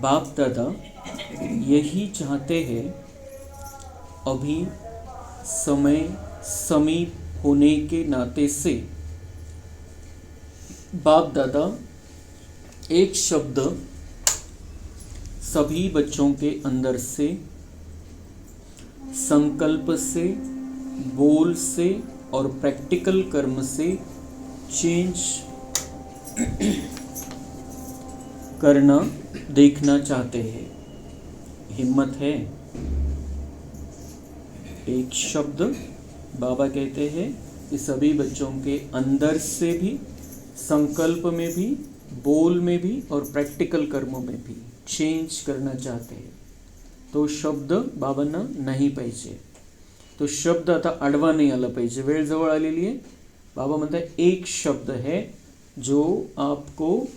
बाप दादा यही चाहते हैं, अभी समय समीप होने के नाते से बाप दादा एक शब्द सभी बच्चों के अंदर से, संकल्प से, बोल से और प्रैक्टिकल कर्म से चेंज करना देखना चाहते हैं। हिम्मत है। एक शब्द बाबा कहते हैं कि सभी बच्चों के अंदर से भी, संकल्प में भी, बोल में भी और प्रैक्टिकल कर्मों में भी चेंज करना चाहते हैं। तो शब्द बाबांना नाही पाहिजे, तो शब्द आता आडवा नाही आला पाहिजे। वेळ जवळ आलेली आहे। बाबा म्हणतात एक शब्द है जो आपको,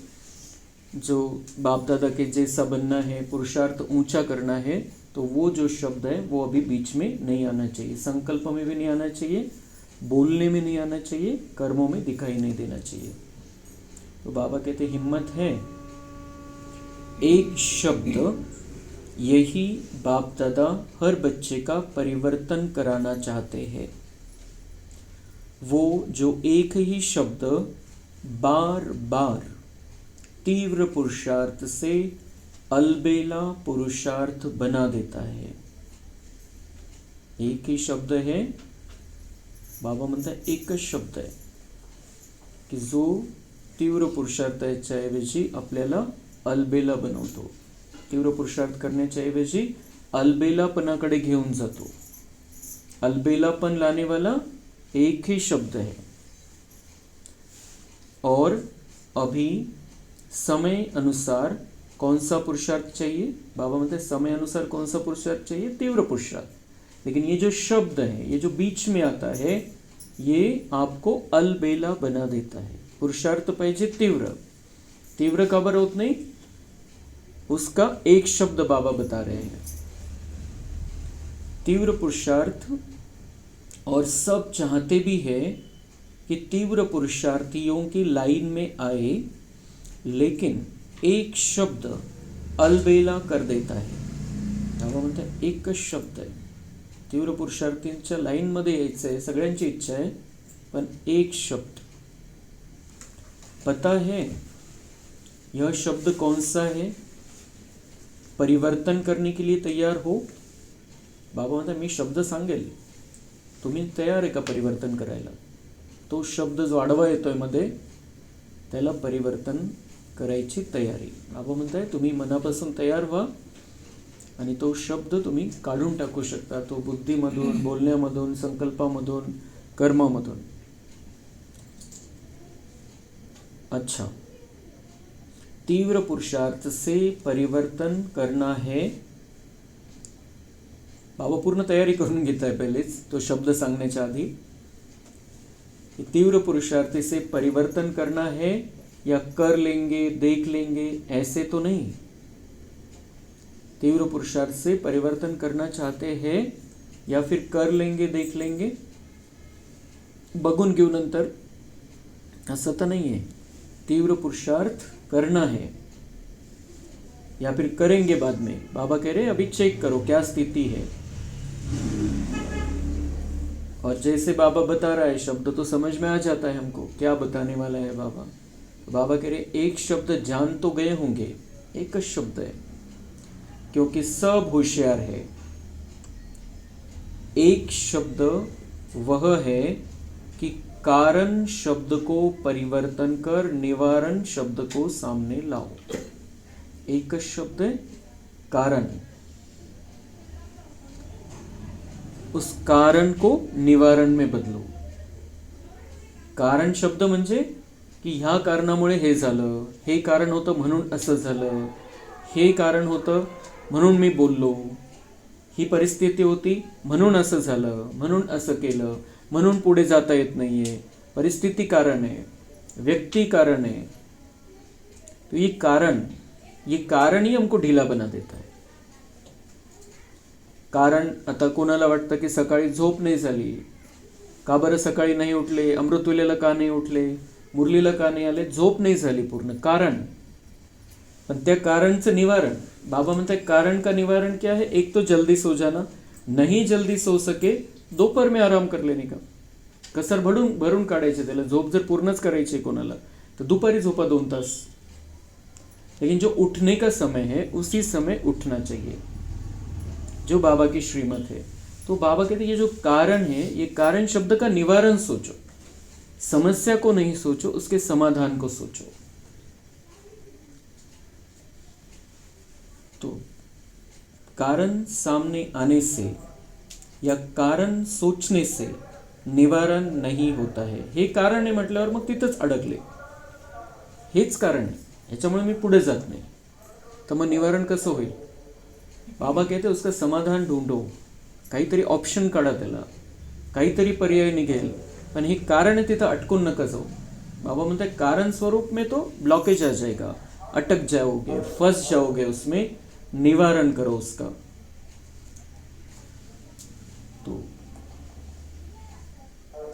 जो बाप दादा के जैसा बनना है, पुरुषार्थ ऊंचा करना है, तो वो जो शब्द है वो अभी बीच में नहीं आना चाहिए, संकल्प में भी नहीं आना चाहिए, बोलने में नहीं आना चाहिए, कर्मों में दिखाई नहीं देना चाहिए। तो बाबा कहते हिम्मत है। एक शब्द, यही बाप दादा हर बच्चे का परिवर्तन कराना चाहते हैं। वो जो एक ही शब्द बार बार तीव्र पुरुषार्थ से अलबेला पुरुषार्थ बना देता है। एक ही शब्द है, बाबा म्हणतात एकच शब्द आहे की जो तीव्र पुरुषार्थाच्या ऐवजी आपल्याला अलबेला बनवतो, तीव्र पुरुषार्थ करण्याच्या ऐवजी अलबेलापणाकडे घेऊन जातो। अलबेलापन लाने वाला एक ही शब्द है। और अभी समय अनुसार कौन सा पुरुषार्थ चाहिए? बाबा म्हणते समय अनुसार कौन सा पुरुषार्थ चाहिए? तीव्र पुरुषार्थ। लेकिन ये जो शब्द है, ये जो बीच में आता है, ये आपको अलबेला बना देता है। पुरुषार्थ पाहिजे तीव्र, तीव्र का बरं होत नहीं? उसका एक शब्द बाबा बता रहे हैं, तीव्र पुरुषार्थ। और सब चाहते भी है कि तीव्र पुरुषार्थियों की लाइन में आए, लेकिन एक शब्द अलबेला कर देता है। बाबा म्हणतात एकच शब्द आहे, तीव्र पुरुषार्थींच्या लाईनमध्ये यायचं आहे, सगळ्यांची इच्छा आहे, पण एक शब्द। पता है यह शब्द कौन सा है? परिवर्तन करने के लिए तैयार हो? बाबा म्हणतात मी शब्द सांगेल, तुम्ही तयार आहे का परिवर्तन करायला? तो शब्द जो आडवा येतोय मध्ये, त्याला परिवर्तन करायची तयारी। बाबा म्हणताय तुम्ही मनापासून तयार व्हा आणि तो शब्द तुम्ही काढून टाकू शकता, तो बुद्धीमधून, बोलण्यामधून, संकल्पामधून, कर्मामधून। अच्छा, तीव्र पुरुषार्थ से परिवर्तन करना है। बाबा पूर्ण तयारी करून घेत आहे पहिलेच तो शब्द सांगण्याच्या आधी। तीव्र पुरुषार्थ से परिवर्तन करना है या कर लेंगे, देख लेंगे, ऐसे तो नहीं। तीव्र पुरुषार्थ से परिवर्तन करना चाहते हैं या फिर कर लेंगे, देख लेंगे, बघून घेऊ नंतर, असं तर नहीं है। तीव्र पुरुषार्थ करना है या फिर करेंगे बाद में। बाबा कह रहे अभी चेक करो क्या स्थिति है। और जैसे बाबा बता रहा है, शब्द तो समझ में आ जाता है हमको क्या बताने वाला है बाबा। बाबा कह रहे एक शब्द जान तो गए होंगे, एक शब्द है, क्योंकि सब होशियार है। एक शब्द वह है कि कारण शब्द को परिवर्तन कर निवारण शब्द को सामने लाओ। एक शब्द है कारण, उस कारण को निवारण में बदलो। कारण शब्द म्हणजे की ह्या कारणामुळे हे झालं, हे कारण होतं म्हणून असं झालं, हे कारण होतं म्हणून मी बोललो, ही परिस्थिती होती म्हणून असं झालं, म्हणून असं केलं, म्हणून पुढे जाता येत नाहीये। परिस्थिती कारण है, व्यक्ति कारण है। तो ये कारण ही हमको ढीला बना देता है। कारण आता कोणाला वाटतं की सकाळी झोप नाही झाली, का बरं सकाळी नाही उठले, अमृतवेलेला का नाही उठले, मुरलीला का नाही आले, झोप नाही झाली पूर्ण, कारण। पण त्या कारणचं निवारण, बाबा म्हणते कारण का निवारण क्या है? एक तो जल्दी सो जाना, नहीं जल्दी सो सके दोपहर में आराम कर लेने का. कसर भरून भरून काढायचे त्याला. झोप जर पूर्णच करायची कोणाला तर दुपारी झोपा 2 तास. लेकिन जो उठने का समय है उसी समय उठना चाहिए, जो बाबा की श्रीमत है. तो बाबा कहते ये जो कारण है, ये कारण शब्द का निवारण सोचो, समस्या को नहीं सोचो, उसके समाधान को सोचो. तो कारण सामने आने से या कारण सोचने से निवारण नहीं होता है. हे कारण आहे म्हटल्यावर मग तिथंच अडकले. हेच कारण आहे, ह्याच्यामुळे मी पुढे जात नाही, तर मग निवारण कसं होईल? बाबा कहते उसका समाधान ढूंढो, काहीतरी ऑप्शन काढा, त्याला काहीतरी पर्याय निघेल. पण हे कारण आहे तिथं अटकून नका जाऊ. बाबा म्हणते कारण स्वरूप में तो ब्लॉकेज आ जाएगा, अटक जाओगे, फंस जाओगे उसमें, निवारण करो उसका.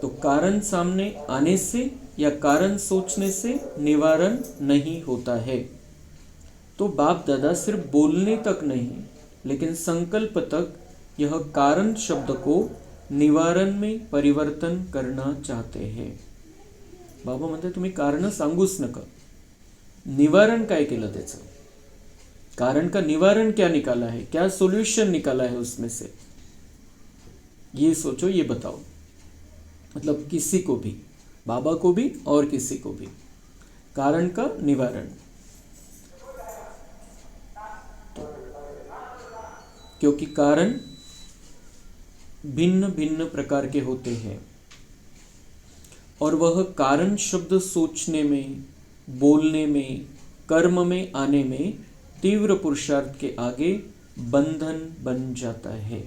तो कारण सामने आने से या कारण सोचने से निवारण नहीं होता है. तो बाप दादा सिर्फ बोलने तक नहीं लेकिन संकल्प तक यह कारण शब्द को निवारण में परिवर्तन करना चाहते हैं. बाबा म्हणते तुम्ही कारण सांगूच नका, निवारण काय केलं त्याचं, कारण का निवारण क्या निकाला है, क्या सॉल्यूशन निकाला है उसमें से, ये सोचो, ये बताओ. मतलब किसी को भी, बाबा को भी और किसी को भी, कारण का निवारण. तो क्योंकि कारण भिन्न भिन्न प्रकार के होते हैं और वह कारण शब्द सोचने में, बोलने में, कर्म में आने में तीव्र पुरुषार्थ के आगे बंधन बन जाता है.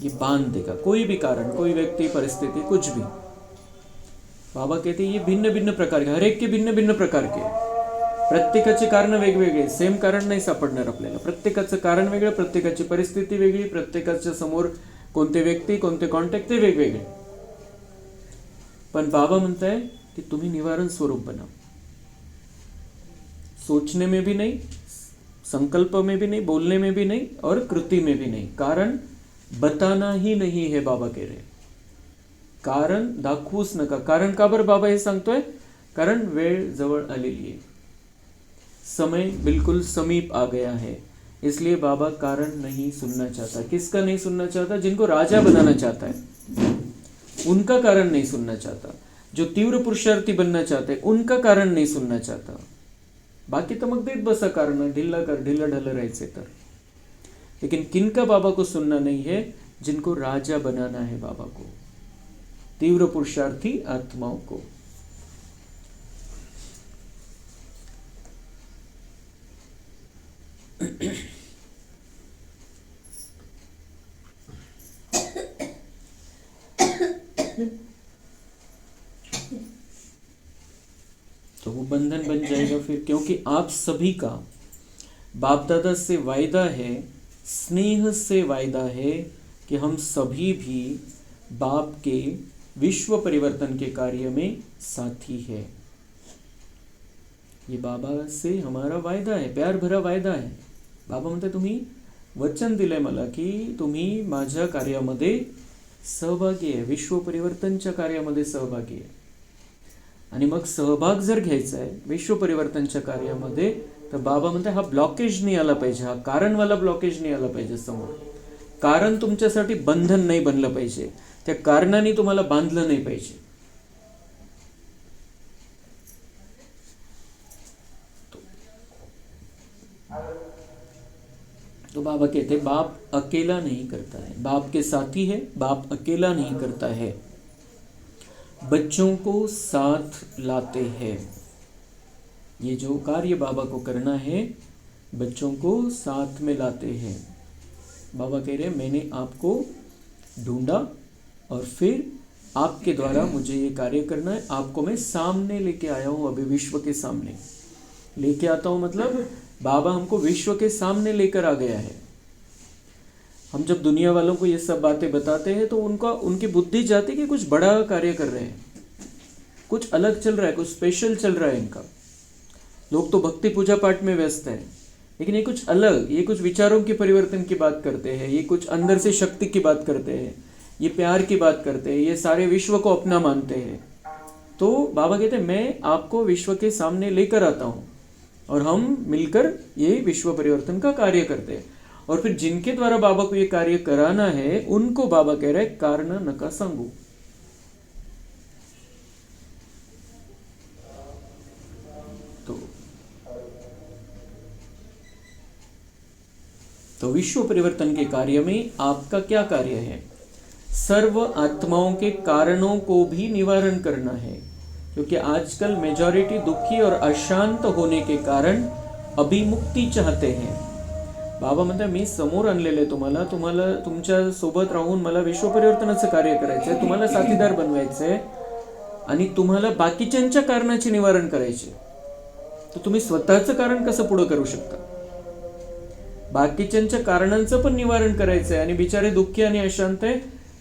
ये बांध देगा कोई भी कारण, कोई व्यक्ति, परिस्थिति, कुछ भी. बाबा कहते हैं ये भिन्न भिन्न प्रकार के, हर एक के भिन्न भिन्न प्रकार के, प्रत्येकाचे कारण वेगवेगळे, सेम कारण नाही सापडणार आपल्याला. प्रत्येकाचं कारण वेगळं, प्रत्येकाची परिस्थिती वेगळी, प्रत्येकाच्या समोर कोणते व्यक्ती, कोणते कॉन्टॅक्ट ते वेगवेगळे. पण बाबा म्हणताय की तुम्ही निवारण स्वरूप बना. सोचने में भी नहीं, संकल्प में भी नहीं, बोलने में भी नहीं और कृति में भी नहीं. कारण बताना ही नहीं है, बाबा कह रहे. कारण दाखवूच नका. कारण का बरं बाबा हे सांगतोय? कारण वेळ जवळ आलेली आहे, समय बिल्कुल समीप आ गया है. इसलिए बाबा कारण नहीं सुनना चाहता. किसका नहीं सुनना चाहता? जिनको राजा बनाना चाहता है उनका कारण नहीं सुनना चाहता. जो तीव्र पुरुषार्थी बनना चाहते उनका कारण नहीं सुनना चाहता. बाकी तर मग देत बसा कारण, ढिल्ला ढल राहायचे तर. लेकिन किनका बाबा को सुनना नहीं है? जिनको राजा बनाना है बाबा को, तीव्र पुरुषार्थी आत्माओं को. तो वो बंधन बन जाएगा फिर, क्योंकि आप सभी का बाप दादा से वायदा है, स्नेह से वायदा है कि हम सभी भी बाप के विश्व परिवर्तन के कार्य में साथी है. ये बाबा से हमारा वायदा है, प्यार भरा वायदा है. बाबा म्हणते तुम्ही वचन दिलंय मला की तुम्ही माझ्या कार्यामध्ये सहभागी आहे, विश्व परिवर्तनच्या कार्यामध्ये सहभागी आहे. आणि मग सहभाग जर घ्यायचा आहे विश्व परिवर्तनच्या कार्यामध्ये, तर बाबा म्हणते हा ब्लॉकेज नाही आला पाहिजे, हा कारणवाला ब्लॉकेज नाही आला पाहिजे समोर. कारण तुमच्यासाठी बंधन नाही बनलं पाहिजे, त्या कारणाने तुम्हाला बांधलं नाही पाहिजे. तो बाबा कहते बाप अकेला नहीं करता है, बाप के साथी है, बाप अकेला नहीं करता है, बच्चों को साथ लाते हैं. ये जो कार्य बाबा को करना है, बच्चों को साथ में लाते हैं. बाबा कह रहे हैं मैंने आपको ढूंढा और फिर आपके द्वारा मुझे ये कार्य करना है. आपको मैं सामने लेके आया हूँ, अभी विश्व के सामने लेके आता हूँ. मतलब बाबा हमको विश्व के सामने लेकर आ गया है. हम जब दुनिया वालों को ये सब बातें बताते हैं तो उनकी बुद्धि जाती कि कुछ बड़ा कार्य कर रहे हैं, कुछ अलग चल रहा है, कुछ स्पेशल चल रहा है इनका. लोग तो भक्ति पूजा पाठ में व्यस्त है, लेकिन ये कुछ अलग, ये कुछ विचारों के परिवर्तन की बात करते हैं, ये कुछ अंदर से शक्ति की बात करते हैं, ये प्यार की बात करते हैं, ये सारे विश्व को अपना मानते हैं। तो बाबा कहते हैं मैं आपको विश्व के सामने लेकर आता हूँ और हम मिलकर ये विश्व परिवर्तन का कार्य करते हैं। और फिर जिनके द्वारा बाबा को ये कार्य कराना है उनको बाबा कह रहे कारण नका सांगू। तो विश्व परिवर्तन के कार्य में आपका क्या कार्य है? सर्व आत्माओं के कारणों को भी निवारण करना है, क्योंकि आजकल मेजॉरिटी दुखी और अशांत होने के कारण अभी मुक्ती चाहते हैं। बाबा म्हणतात मी समोर आणलेले तुम्हाला तुमच्या सोबत राहून मला विश्व परिवर्तनाचं कार्य करायचंय, तुम्हाला साथीदार बनवायचंय आणि तुम्हाला बाकीच्यांच्या कारणाचे निवारण करायचे। तर तुम्ही स्वतःचं कारण कसं पुढे करू शकता? बाकीच्यांच्या कारणांचं पण निवारण करायचंय आणि बिचारे दुःखी आणि अशांत आहे,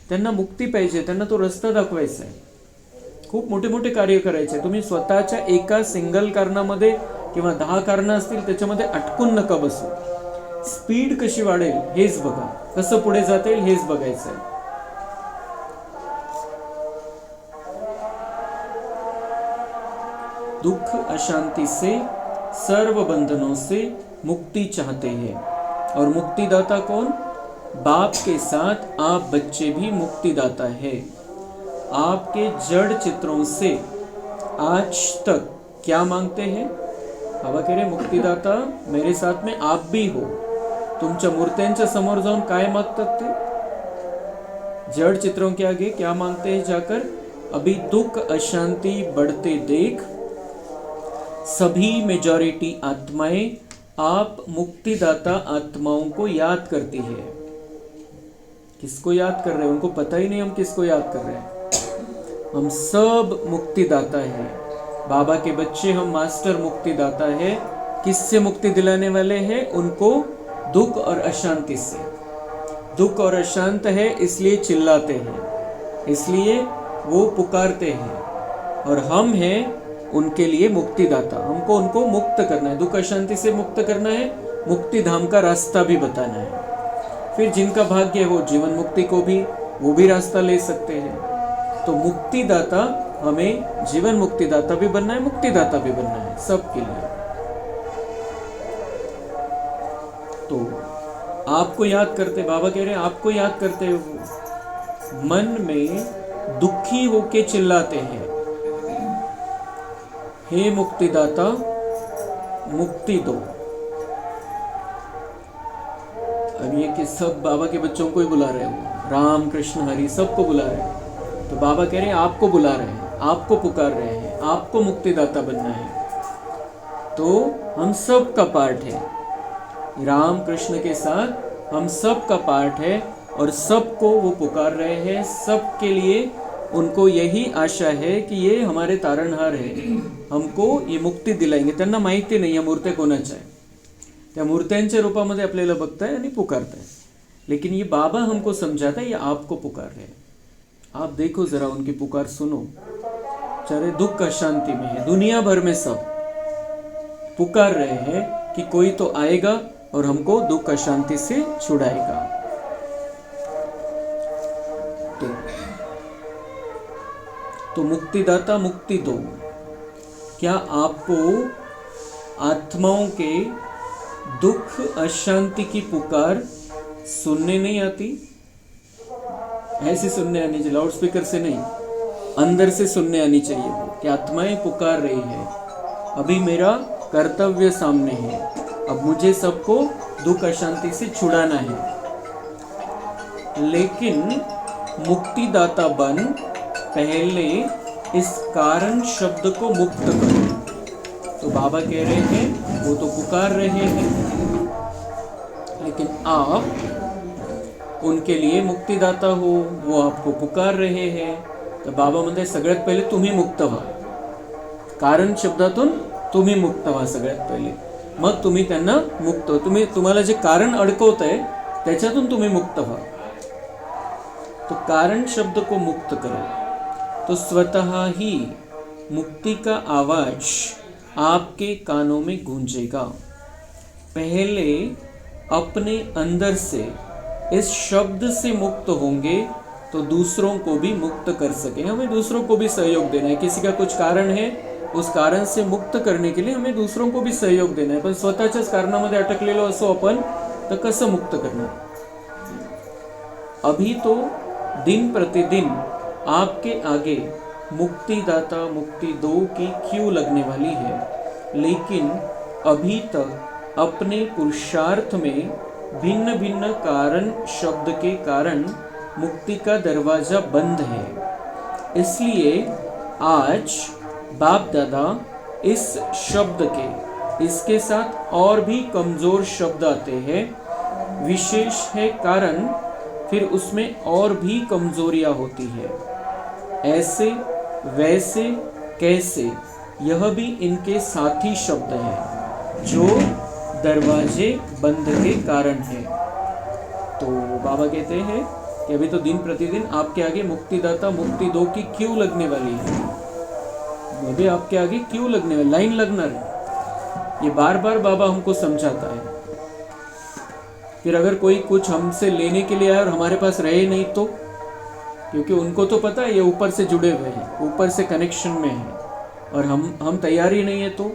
त्यांना मुक्ती पाहिजे, त्यांना तो रस्ता दाखवायचा आहे, खूप मोठे मोठे कार्य करायचे। तुम्ही स्वतःच्या एका सिंगल कारणामध्ये किंवा 10 कारणं असतील त्याच्यामध्ये अटकून नका बसू। स्पीड कशी वाढेल हेच बघा, कसं पुढे जाता येईल हेच बघायचं आहे। दुख अशांति से सर्व बंधनों से मुक्ति चाहते हैं, और मुक्तिदाता कौन? बाप के साथ आप बच्चे भी मुक्तिदाता है। आपके जड़ चित्रों से आज तक क्या मांगते हैं? बाबा कह रहे मुक्तिदाता मेरे साथ में आप भी हो। तुमच्या मूर्त्यांच्या समोर जाऊन काय मागतात ते? जड़ चित्रों के आगे क्या मांगते हैं जाकर? अभी दुख अशांति बढ़ते देख सभी मेजॉरिटी आत्माएं आप मुक्तिदाता आत्माओं को याद करती है। किसको याद कर रहे हैं? उनको पता ही नहीं हम किसको याद कर रहे हैं। हम सब मुक्तिदाता है, बाबा के बच्चे, हम मास्टर मुक्तिदाता है। किससे मुक्ति दिलाने वाले हैं? उनको दुख और अशांति से। दुख और अशांत है इसलिए चिल्लाते हैं, इसलिए वो पुकारते हैं, और हम हैं उनके लिए मुक्तिदाता। हमको उनको मुक्त करना है, दुख अशांति से मुक्त करना है, मुक्ति धाम का रास्ता भी बताना है। फिर जिनका भाग्य है वो जीवन मुक्ति को भी, वो भी रास्ता ले सकते हैं। तो मुक्तिदाता, हमें जीवन मुक्तिदाता भी बनना है, मुक्तिदाता भी बनना है, सबके लिए। तो आपको याद करते, बाबा कह रहे हैं आपको याद करते हो, मन में दुखी होके चिल्लाते हैं, हे मुक्तिदाता मुक्ति दो। अब ये कि सब बाबा के बच्चों को ही बुला रहे हो, राम कृष्ण हरि सबको बुला रहे हैं। तो बाबा कह रहे हैं आपको बुला रहे हैं, आपको पुकार रहे हैं, आपको मुक्तिदाता बनना है। तो हम सब का पार्ट है, राम कृष्ण के साथ हम सब का पार्ट है, और सबको वो पुकार रहे हैं। सबके लिए उनको यही आशा है कि ये हमारे तारणहार है, हमको ये मुक्ती दिलाएंगे। त्यांना माहिती नाही या मूर्त्या कोणाच्या आहे, त्या मूर्त्यांच्या रूपामध्ये आपल्याला बघताय आणि पुकारताय, लेकिन ये बाबा हमको समझाता है ये आपको पुकार रहे हैं। आप देखो जरा उनकी पुकार सुनो। चाहे दुख अशांति में है, दुनिया भर में सब पुकार रहे हैं कि कोई तो आएगा और हमको दुख अशांति से छुड़ाएगा। तो मुक्तिदाता मुक्ति दो। क्या आपको आत्माओं के दुख अशांति की पुकार सुनने नहीं आती? ऐसे सुनने आनी चाहिए, लाउड स्पीकर से नहीं, अंदर से सुनने आनी चाहिए वो कि आत्माएं पुकार रही है, अभी मेरा कर्तव्य सामने है, अब मुझे सबको दुख अशांति से छुड़ाना है। लेकिन मुक्तिदाता बन पहले इस कारण शब्द को मुक्त करो। तो बाबा कह रहे हैं वो तो पुकार रहे हैं, लेकिन आप उनके लिए मुक्तिदाता हो, वो आपको पुकार रहे हैं। तर बाबा म्हणते सगळ्यात पहिले तुम्ही मुक्त व्हा, कारण शब्दातून तुम्ही मुक्त व्हा सगळ्यात पहिले, मग तुम्ही त्यांना मुक्त, तुम्हाला जे कारण अडकवतंय त्याच्यातून तुम्ही मुक्त व्हा। तो कारण शब्द को मुक्त करो, तो स्वतः ही मुक्ति का आवाज आपके कानों में गूंजेगा। पहले अपने अंदर से इस शब्द से मुक्त होंगे तो दूसरों को भी मुक्त कर सकें। हमें दूसरों को भी सहयोग देना है। किसी का कुछ कारण है, उस कारण से मुक्त करने के लिए हमें दूसरों को भी सहयोग देना है। पण स्वतःच्याच कारणामध्ये अटकलेलो असो आपण तर कसं मुक्त करणार? अभी तो दिन प्रतिदिन आपके आगे मुक्तिदाता मुक्ति दो की क्यू लगने वाली है, लेकिन अभी तक अपने पुरुषार्थ में भिन्न भिन्न कारण शब्द के कारण मुक्ति का दरवाजा बंद है। इसलिए आज बाप दादा इस शब्द के इसके साथ और भी कमजोर शब्द आते हैं, विशेष है कारण, फिर उसमें और भी कमजोरियां होती है। ऐसे वैसे कैसे, यह भी इनके साथी शब्द हैं जो दरवाजे बंद के कारण है। तो बाबा कहते हैं कि अभी तो दिन प्रतिदिन आपके आगे मुक्तिदाता मुक्ति दो की क्यू लगने वाली है। अभी आपके आगे क्यू लगने वाली, लाइन लगना है। ये बार बार बाबा हमको समझाता है। फिर अगर कोई कुछ हमसे लेने के लिए आए और हमारे पास रहे नहीं तो, क्योंकि उनको तो पता है ये ऊपर से जुड़े हुए हैं, ऊपर से कनेक्शन में है, और हम तैयार ही नहीं है तो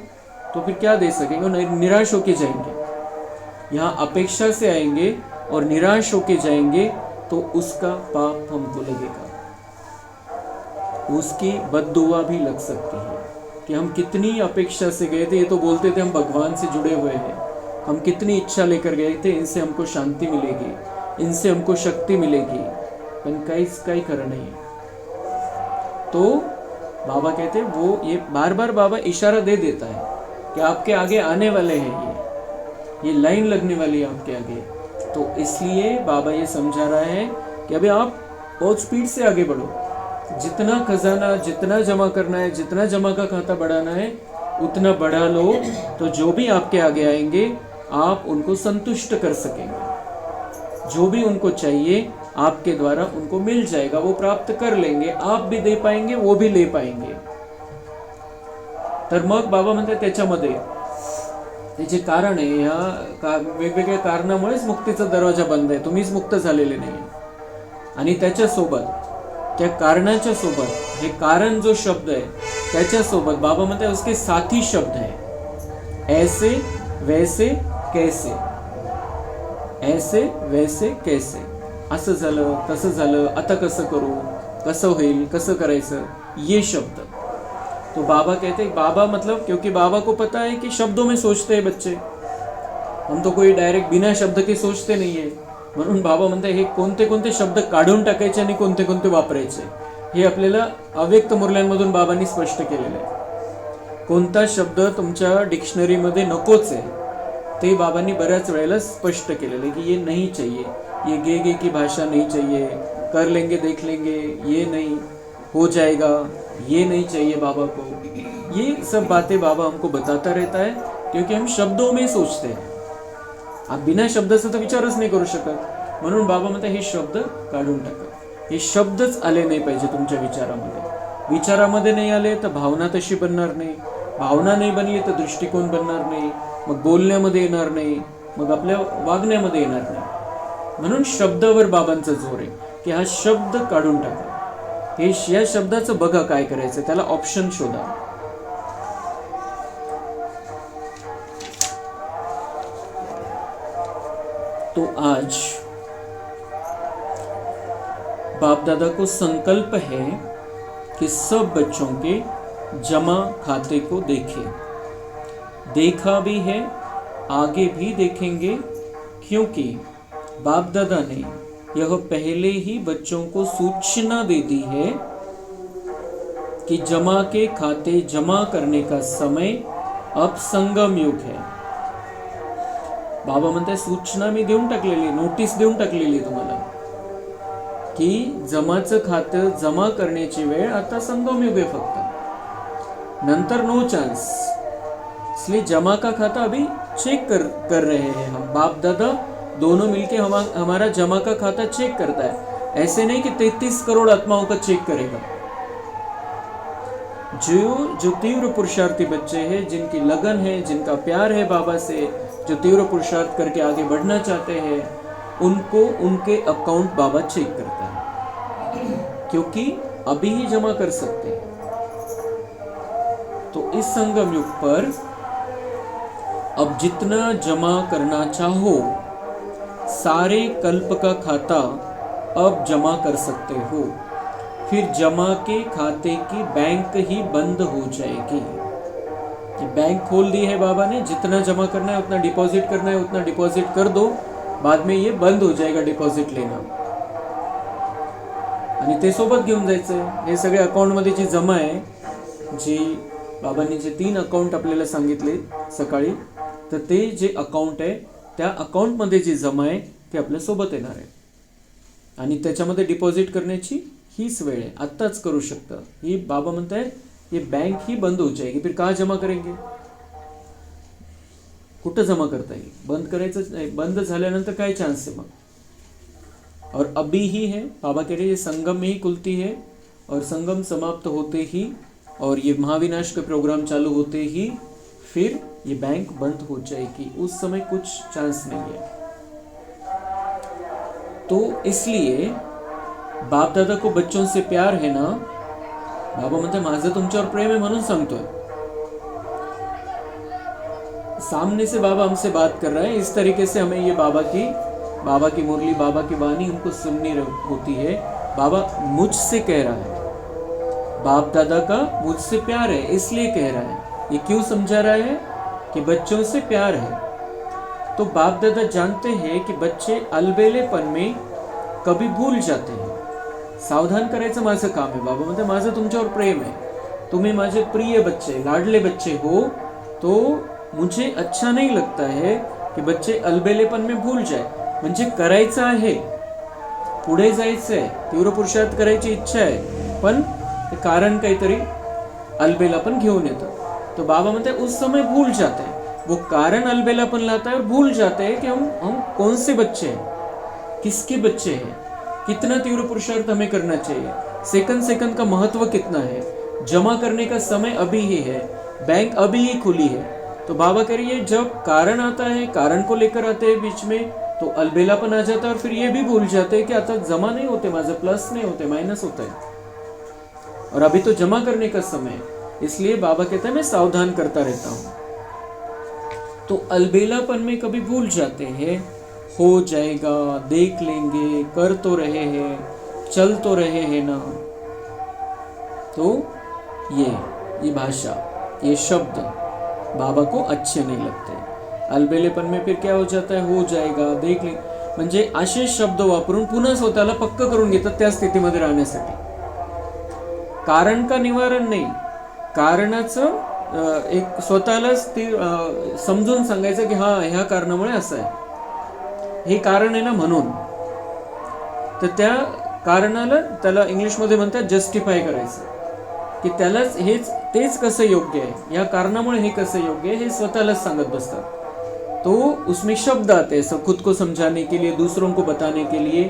फिर क्या दे सकेंगे? निराश होके जाएंगे। यहाँ अपेक्षा से आएंगे और निराश होके जाएंगे तो उसका पाप हमको लगेगा, उसकी बद्दुआ भी लग सकती है कि हम कितनी अपेक्षा से गए थे। ये तो बोलते थे हम भगवान से जुड़े हुए हैं, हम कितनी इच्छा लेकर गए थे, इनसे हमको शांति मिलेगी, इनसे हमको शक्ति मिलेगी, पण काही खरं नहीं है। तो बाबा कहते हैं वो ये बार बार बाबा इशारा दे देता है कि आपके आगे आने वाले हैं, ये लाइन लगने वाली है आपके आगे। तो इसलिए बाबा ये समझा रहा है कि अभी आप बहुत स्पीड से आगे बढ़ो, जितना खजाना जितना जमा करना है, जितना जमा का खाता बढ़ाना है उतना बढ़ा लो, तो जो भी आपके आगे आएंगे आप उनको संतुष्ट कर सकेंगे। जो भी उनको चाहिए आपके द्वारा उनको मिल जाएगा, वो प्राप्त कर लेंगे, आप भी दे पाएंगे, वो भी ले पाएंगे। तर मग बाबा म्हणते त्याच्यामध्ये हे जे कारण आहे, ह्या वेगवेगळ्या कारणामुळेच मुक्तीचा दरवाजा बंद आहे, तुम्हीच मुक्त झालेले नाही। आणि त्याच्यासोबत त्या कारणाच्या सोबत हे कारण जो शब्द आहे त्याच्यासोबत बाबा म्हणते उसके साथी शब्द है, ऐसे वैसे कैसे, ऐसे वैसे कैसे, असं झालं तसं झालं, आता कसं करू, कसं होईल, कसं करायचं, ये शब्द। तो बाबा कहते हैं, बाबा मतलब क्योंकि बाबा को पता है कि शब्दों में सोचते हैं बच्चे, हम तो कोई डायरेक्ट बिना शब्द के सोचते नहीं है, म्हणून बाबा म्हणते हे कोणते कोणते शब्द काढून टाकायचे आणि कोणते कोणते वापरायचे हे आपल्याला अव्यक्त मुरल्यांमधून बाबांनी स्पष्ट केलेलं आहे। कोणता शब्द तुमच्या डिक्शनरीमध्ये नकोच आहे ते बाबांनी बऱ्याच वेळेला स्पष्ट केलेलं आहे की ये नहीं चाहिए, ये गे की भाषा नहीं चाहिए, कर लेंगे देख लेंगे, ये नहीं हो जाएगा, ये नहीं चाहिए बाबा को। ये सब बातें बाबा हमको बताता रहता है क्योंकि हम शब्दों में सोचते हैं, आप बिना शब्दाचा तर विचारच नाही करू शकत। म्हणून बाबा म्हणतात हे शब्द काढून टाका, हे शब्दच आले नाही पाहिजे तुमच्या विचारामध्ये। विचारामध्ये नाही आले तर भावना तशी बनणार नाही, भावना नाही बनली तर दृष्टिकोन बनणार नाही, मग बोलण्यामध्ये येणार नाही, मग आपल्या वागण्यामध्ये येणार नाही। म्हणून शब्दावर बाबांचा जोर आहे की हा शब्द काढून टाका, हे या शब्दाचं बघा काय करायचं, त्याला ऑप्शन शोधा। तो आज बाप दादा को संकल्प है कि सब बच्चों के जमा खाते को देखें, देखा भी है, आगे भी देखेंगे, क्योंकि बाप दादा ने यह पहले ही बच्चों को सूचना दे दी है कि जमा के खाते जमा करने का समय अब संगम युग है। बाबा म्हणते सूचना मी देऊन टाकलेली, नोटीस देऊन टाकलेली तुम्हाला की जमाचं खातं जमा करण्याची वेळ आता संगम युग है फक्त, नंतर नो चांस। इसलिए जमा का खाता अभी चेक कर रहे हैं हम, बाप दादा दोनों मिलके हमारा जमा का खाता चेक करता है। ऐसे नहीं कि 33 करोड़ आत्माओं का चेक करेगा, जो तीव्र पुरुषार्थी बच्चे हैं, जिनकी लगन है, जिनका प्यार है बाबा से, जो तीव्र पुरुषार्थ करके आगे बढ़ना चाहते हैं, उनको उनके अकाउंट बाबा चेक करता है, क्योंकि अभी ही जमा कर सकते हैं। तो इस संगम युग पर अब जितना जमा करना चाहो, सारे कल्प का खाता अब जमा कर सकते हो। फिर जमा के खाते की बैंक ही बंद हो जाएगी। कि बैंक खोल दी है बाबा ने, जितना जमा करना है उतना डिपॉजिट करना है, उतना डिपॉजिट कर दो, बाद में ये बंद हो जाएगा डिपॉजिट लेना। आणि ते सोबत घेऊन जायचं। हे सगळे अकाउंटमध्ये जी जमा आहे, जी बाबांनी जे 3 अकाउंट आपल्याला सांगितले सकाळी, तर ते जे अकाउंट आहे त्या अकाउंटमध्ये जी जमा आहे ती आपल्या सोबत येणार आहे आणि त्याच्यामध्ये डिपॉझिट करण्याची हीच वेळ आहे, आत्ताच करू शकता। ही बाबा म्हणतायत ये बैंक ही बंद हो जाएगी, फिर कहाँ जमा करेंगे, कुठं जमा करता येईल, बंद करायचं नाही, बंद झाल्यानंतर काय चान्स आहे मग। और अभी ही है, बाबा कह रहे ये संगम में ही खुलती है और संगम समाप्त होते ही और ये महाविनाश का प्रोग्राम चालू होते ही फिर ये बैंक बंद हो जाएगी, उस समय कुछ चांस नहीं है। तो इसलिए बाप दादा को बच्चों से प्यार है ना, बाबा म्हणते माझं तुमच्यावर प्रेम आहे म्हणून सांगतोय। सामने से बाबा हमसे बात कर रहा है, इस तरीके से हमें ये बाबा की मुरली, बाबा की वाणी हमको सुननी होती है। बाबा मुझसे कह रहा है, बाप दादा का मुझसे प्यार है इसलिए कह रहा है। ये क्यों समझा रहा है कि बच्चों से प्यार है। तो बाप दादा जानते हैं कि बच्चे अलबेलेपन में कभी भूल जाते हैं, सावधान करायचं माझं काम आहे। बाबा म्हणते माझं तुमच्यावर प्रेम आहे, तुम्ही माझे प्रिय बच्चे, लाडले बच्चे हो, तो मुझे अच्छा नहीं लगता है कि बच्चे अलबेलेपन में भूल जाए। म्हणजे करायचं आहे, पुढे जायचं आहे, तीव्र पुरुषार्थ करायची इच्छा आहे, पण कारण काहीतरी अलबेलापन घेऊन येतं। तो बाबा म्हणते उस समय भूल जाते हैं, वो कारण अलबेलापन लाता है और भूल जाते हैं कि हम कौन से बच्चे हैं, किसके बच्चे हैं, कितना तीव्र पुरुषार्थ हमें करना चाहिए, सेकंड सेकंड का महत्व कितना है, जमा करने का समय अभी ही है, बैंक अभी ही खुली है। तो बाबा कह रही है जब कारण आता है, कारण को लेकर आते हैं बीच में, तो अलबेलापन आ जाता है और फिर ये भी भूल जाते हैं कि आता जमा नहीं होते, माझं प्लस नहीं होते, माइनस होता है, और अभी तो जमा करने का समय है। इसलिए बाबा कहते हैं मैं सावधान करता रहता हूं। तो अलबेलापन में कभी भूल जाते हैं, हो जाएगा, देख लेंगे, कर तो रहे हैं, चल तो रहे हैं ना। तो ये भाषा, ये शब्द बाबा को अच्छे नहीं लगते। अलबेलेपन में फिर क्या हो जाता है, हो जाएगा, देख ले, म्हणजे असे शब्द वापरून पुन्हा स्वतःला पक्क करून घेतात त्या स्थितीमध्ये राहण्यासाठी। कारण का निवारण नाही, कारणाचं एक स्वतःलाच ते समजून सांगायचं की हा ह्या कारणामुळे असं आहे, हे कारण आहे ना म्हणून। तर त्या कारणाला त्याला इंग्लिशमध्ये म्हणतात जस्टिफाय करायचं, की त्यालाच तेच कसं योग्य आहे, या कारणामुळे हे कसं योग्य आहे हे स्वतःलाच सांगत बसतात। तो उसमें शब्द आते हैं खुद को समझाने के लिए, दूसरों को बताने के लिए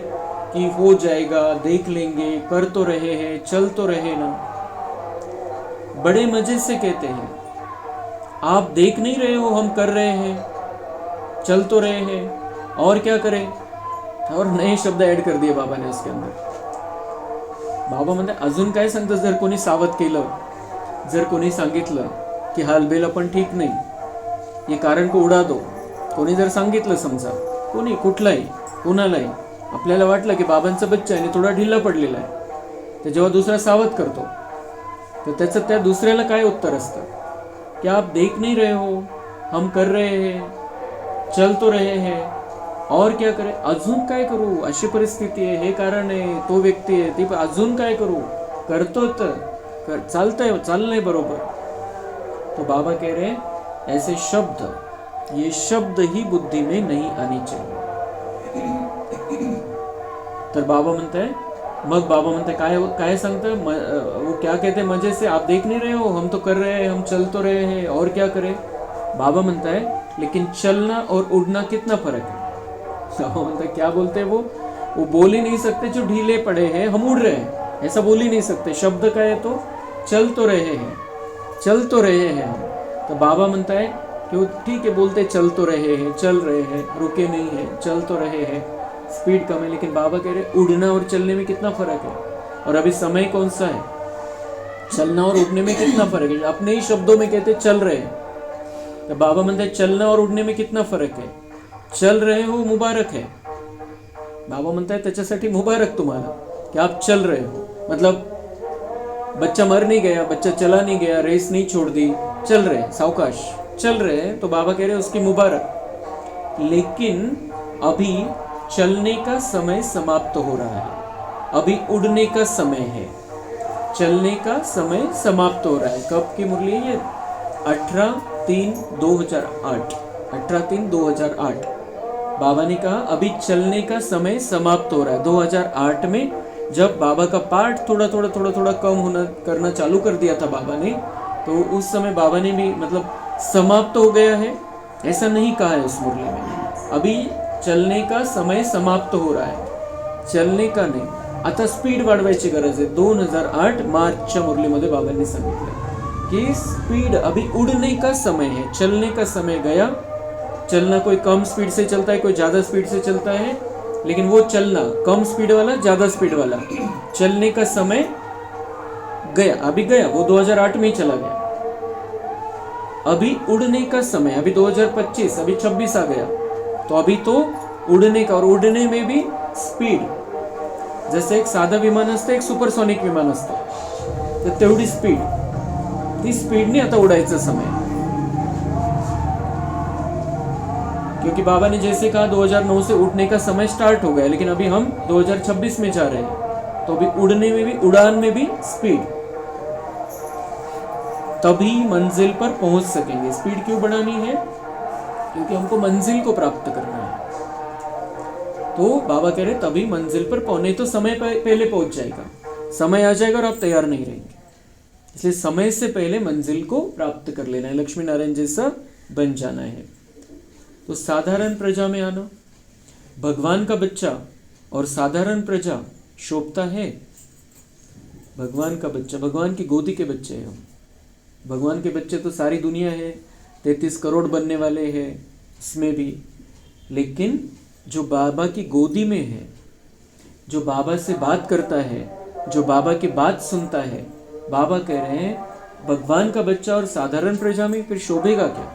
कि हो जाएगा, देख लेंगे, कर तो रहे हैं, चल तो रहे ना। बड़े मजे से कहते हैं आप देख नहीं रहे हो, हम कर रहे हैं, चल तो रहे हैं, और क्या करें, और नए शब्द ऐड कर दिए बाबा ने उसके अंदर। बाबा म्हणते अजून काय सांगतं, जर कोणी सावध केलं, जर कोणी सांगितलं की हा अलबेलापन ठीक नाही, ये कारण को उडा दो, कोणी जर सांगितलं, समजा कोणी कुठलाही कोणालाही, आपल्याला वाटलं की बाबांचा बच्चा आहे आणि थोडा ढिला पडलेला आहे, तर जेव्हा दुसरा सावध करतो तर त्याचं त्या दुसऱ्याला काय उत्तर असतं, क्या आप देख नहीं रहे हो, हम कर रहे हैं, चल तो रहे हैं, और क्या करें, अजून काय करू, अशी परिस्थिती आहे, हे कारण आहे, तो व्यक्ती आहे, ती अजून काय करू, करतो तर चाललंय बरोबर। तो बाबा कह रहे हैं ऐसे शब्द, ये शब्द ही बुद्धि में नहीं आनी चाहिए। तर बाबा म्हणताय, मग बाबा म्हणते काय सांगतं, वो क्या कहते हैं मजे से, आप देख नहीं रहे हो, हम तो कर रहे हैं, हम चल तो रहे हैं, और क्या करें। बाबा म्हणता है लेकिन चलना और उड़ना कितना फर्क है। बाबा म्हणता है क्या बोलते हैं वो बोल ही नहीं सकते, जो ढीले पड़े हैं हम उड़ रहे हैं, ऐसा बोल ही नहीं सकते। शब्द का है तो चल तो रहे हैं, चल तो रहे हैं। तो बाबा म्हणता है कि वो ठीक है, बोलते चल तो रहे हैं, चल रहे हैं, रुके नहीं है, चल तो रहे हैं, स्पीड कम है। लेकिन बाबा कह रहे उड़ना और चलने में कितना फर्क है, और अभी समय कौन सा है, चलना और उड़ने में कितना फर्क है। अपने ही शब्दों में कहते चल रहे हैं, तो बाबा म्हणते हैं चलना और उड़ने में कितना फरक है, चल रहे हो मुबारक है। बाबा म्हणता है त्याच्यासाठी मुबारक तुम्हाला कि आप चल रहे हो, मतलब बच्चा मर नहीं गया, बच्चा चला नहीं गया, रेस नहीं छोड़ दी, चल रहे हैं, सावकाश चल रहे हैं। तो बाबा कह रहे हैं उसकी मुबारक। लेकिन अभी चलने का समय समाप्त हो रहा है, अभी उड़ने का समय है, चलने का समय समाप्त हो रहा है। कब की मुरली है ये? 18/3/2008, 18/3/2008। बाबा ने कहा अभी चलने का समय समाप्त हो रहा है। 2008 में जब बाबा का पाठ थोड़ा थोड़ा कम होना करना चालू कर दिया था बाबा ने, तो उस समय बाबा ने भी मतलब समाप्त हो गया है ऐसा नहीं कहा है उस मुरली में। अभी चलने का समय समाप्त हो रहा है, चलने का नाही। आता स्पीड वाढवायची गरज आहे। 2008 मार्चच्या मुरलीमध्ये बाबांनी सांगितलं कि स्पीड, अभी उड़ने का समय है, चलने का समय गया। चलना कोई कम स्पीड से चलता है, कोई ज़्यादा स्पीड से चलता है, लेकिन वो चलना कम स्पीड वाला, ज़्यादा स्पीड वाला, चलने का समय गया, अभी गया, वो 2008 में ही चला गया। अभी उड़ने का समय, अभी 2025, अभी 26 आ गया, तो अभी तो उड़ने का, और उड़ने में भी स्पीड, जैसे एक साधं विमान असतं, एक सुपरसॉनिक विमान असतं, तर तेवढी स्पीड, ती स्पीडने आता उडायचा समय। क्योंकि बाबा ने जैसे कहा 2009 से उड़ने का समय स्टार्ट हो गया, लेकिन अभी हम 2026 में जा रहे हैं, तो अभी उड़ने में भी, उड़ान में भी स्पीड, तभी मंजिल पर पहुंच सकेंगे। स्पीड क्यों बढ़ानी है? क्योंकि हमको मंजिल को प्राप्त करना है। तो बाबा कह रहे तभी मंजिल पर पहुंचे, तो समय पहले पहुंच जाएगा, समय आ जाएगा और आप तैयार नहीं रहेंगे। इसलिए समय से पहले मंजिल को प्राप्त कर लेना है, लक्ष्मी नारायण जैसा बन जाना है। तो साधारण प्रजा में आना, भगवान का बच्चा और साधारण प्रजा शोभता है। भगवान का बच्चा, भगवान की गोदी के बच्चे हैं हम। भगवान के बच्चे तो सारी दुनिया है, 33 करोड़ बनने वाले हैं इसमें भी, लेकिन जो बाबा की गोदी में है, जो बाबा से बात करता है, जो बाबा की बात सुनता है, बाबा कह रहे हैं भगवान का बच्चा और साधारण प्रजा में फिर शोभेगा क्या?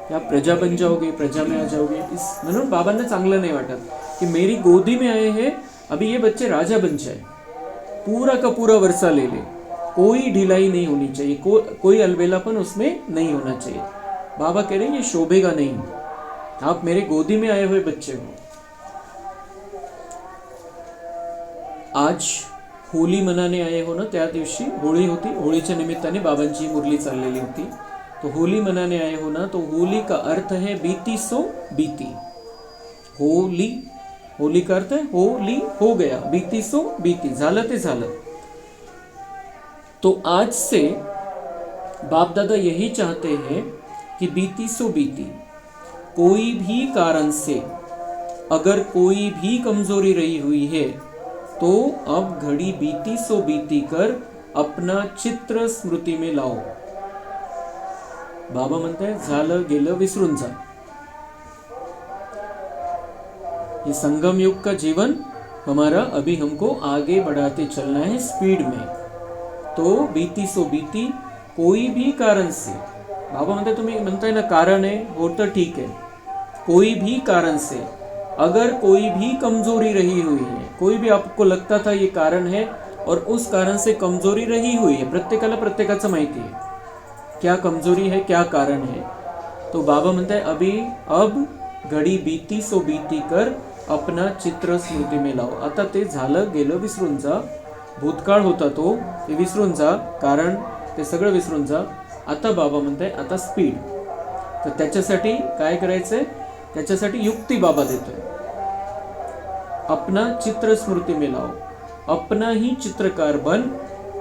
आप प्रजा बन जाओगे, प्रजा में आ जाओगे। इस म्हणून बाबांना चांगलं नहीं वाटत कि मेरी गोदी में आए हैं, अभी ये बच्चे राजा बन जाए, पूरा का पूरा वर्षा ले ले, कोई ढिलाई नहीं होनी चाहिए, कोई अलबेलापन उसमें नहीं होना चाहिए। बाबा कह रहे हैं ये शोभेगा नहीं, आप मेरे गोदी में आए हुए बच्चे हो। आज होली मनाने आए हो ना, त्या दिवशी होळी होती, होळीच्या निमित्ताने बाबांची मुरली चाललेली होती। तो होली मनाने आए हो ना, तो होली का अर्थ है बीती सो बीती। होली, होली का अर्थ है होली हो गया, बीती सो बीती, झालं ते झालं। तो आज से बाप दादा यही चाहते हैं कि बीती सो बीती। कोई भी कारण से अगर कोई भी कमजोरी रही हुई है, तो अब घड़ी बीती सो बीती कर अपना चित्र स्मृति में लाओ। बाबा म्हणते हैं झालं गेलं विसरून जा। ये संगम युग का जीवन हमारा, अभी हमको आगे बढ़ाते चलना है स्पीड में। तो बीती सो बीती, कोई भी कारण से, बाबा म्हणते तुम्ही म्हणताय ना कारण है, वो तो ठीक है, कोई भी कारण से अगर कोई भी कमजोरी रही हुई है, कोई भी आपको लगता था ये कारण है और उस कारण से कमजोरी रही हुई है, प्रत्येकाला प्रत्येकाचं माहिती है क्या कमजोरी है, क्या कारण है। तो बाबा म्हणते हैं अभी अब घडी बीती सो बीती कर अपना चित्र स्मृती में लाओ। आता ते झालं गेलं विसरून जा, भूतकाळ होता तो, ते विसरून जा, कारण ते सगळं विसरून जा। आता बाबा म्हणताय आता स्पीड। तर त्याच्यासाठी काय करायचंय? त्याच्यासाठी युक्ती बाबा देतोय। अपना चित्र स्मृति में लाओ, अपना ही चित्रकार बन,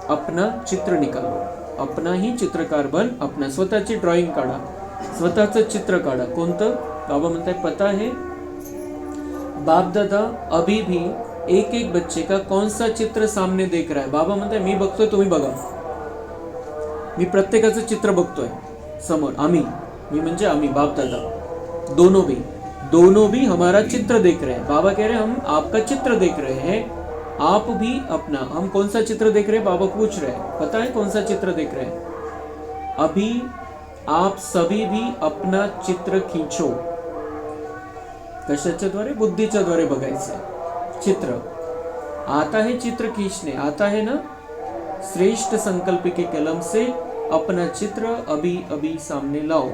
अपना चित्र निकालो। अपना ही चित्रकार बन, अपना स्वतःची ड्रॉइंग काढा, स्वतःचं चित्र काढा। कोणतं? बाबा म्हणताय पता है बाप दादा अभी भी एक एक बच्चे का कौन सा चित्र सामने देख रहा है। बाबा म्हणताय मी बघतोय, तुम्ही बघा। मी प्रत्येकाचं चित्र बघतोय समोर. मी म्हणजे आम्ही बाप दादा दोनों भी हमारा चित्र देख रहे हैं. बाबा कह रहे हैं हम आपका चित्र देख रहे हैं, आप भी अपना. हम कौन सा चित्र देख रहे हैं? बाबा पूछ रहे हैं. पता है कौन सा चित्र देख रहे हैं? अभी आप सभी भी अपना चित्र खींचो. कशाच्या द्वारे? बुद्धीच्या द्वारे बघायचं चित्र. आता है चित्र खींचने, आता है ना. श्रेष्ठ संकल्प के कलम से अपना चित्र अभी अभी सामने लाओ.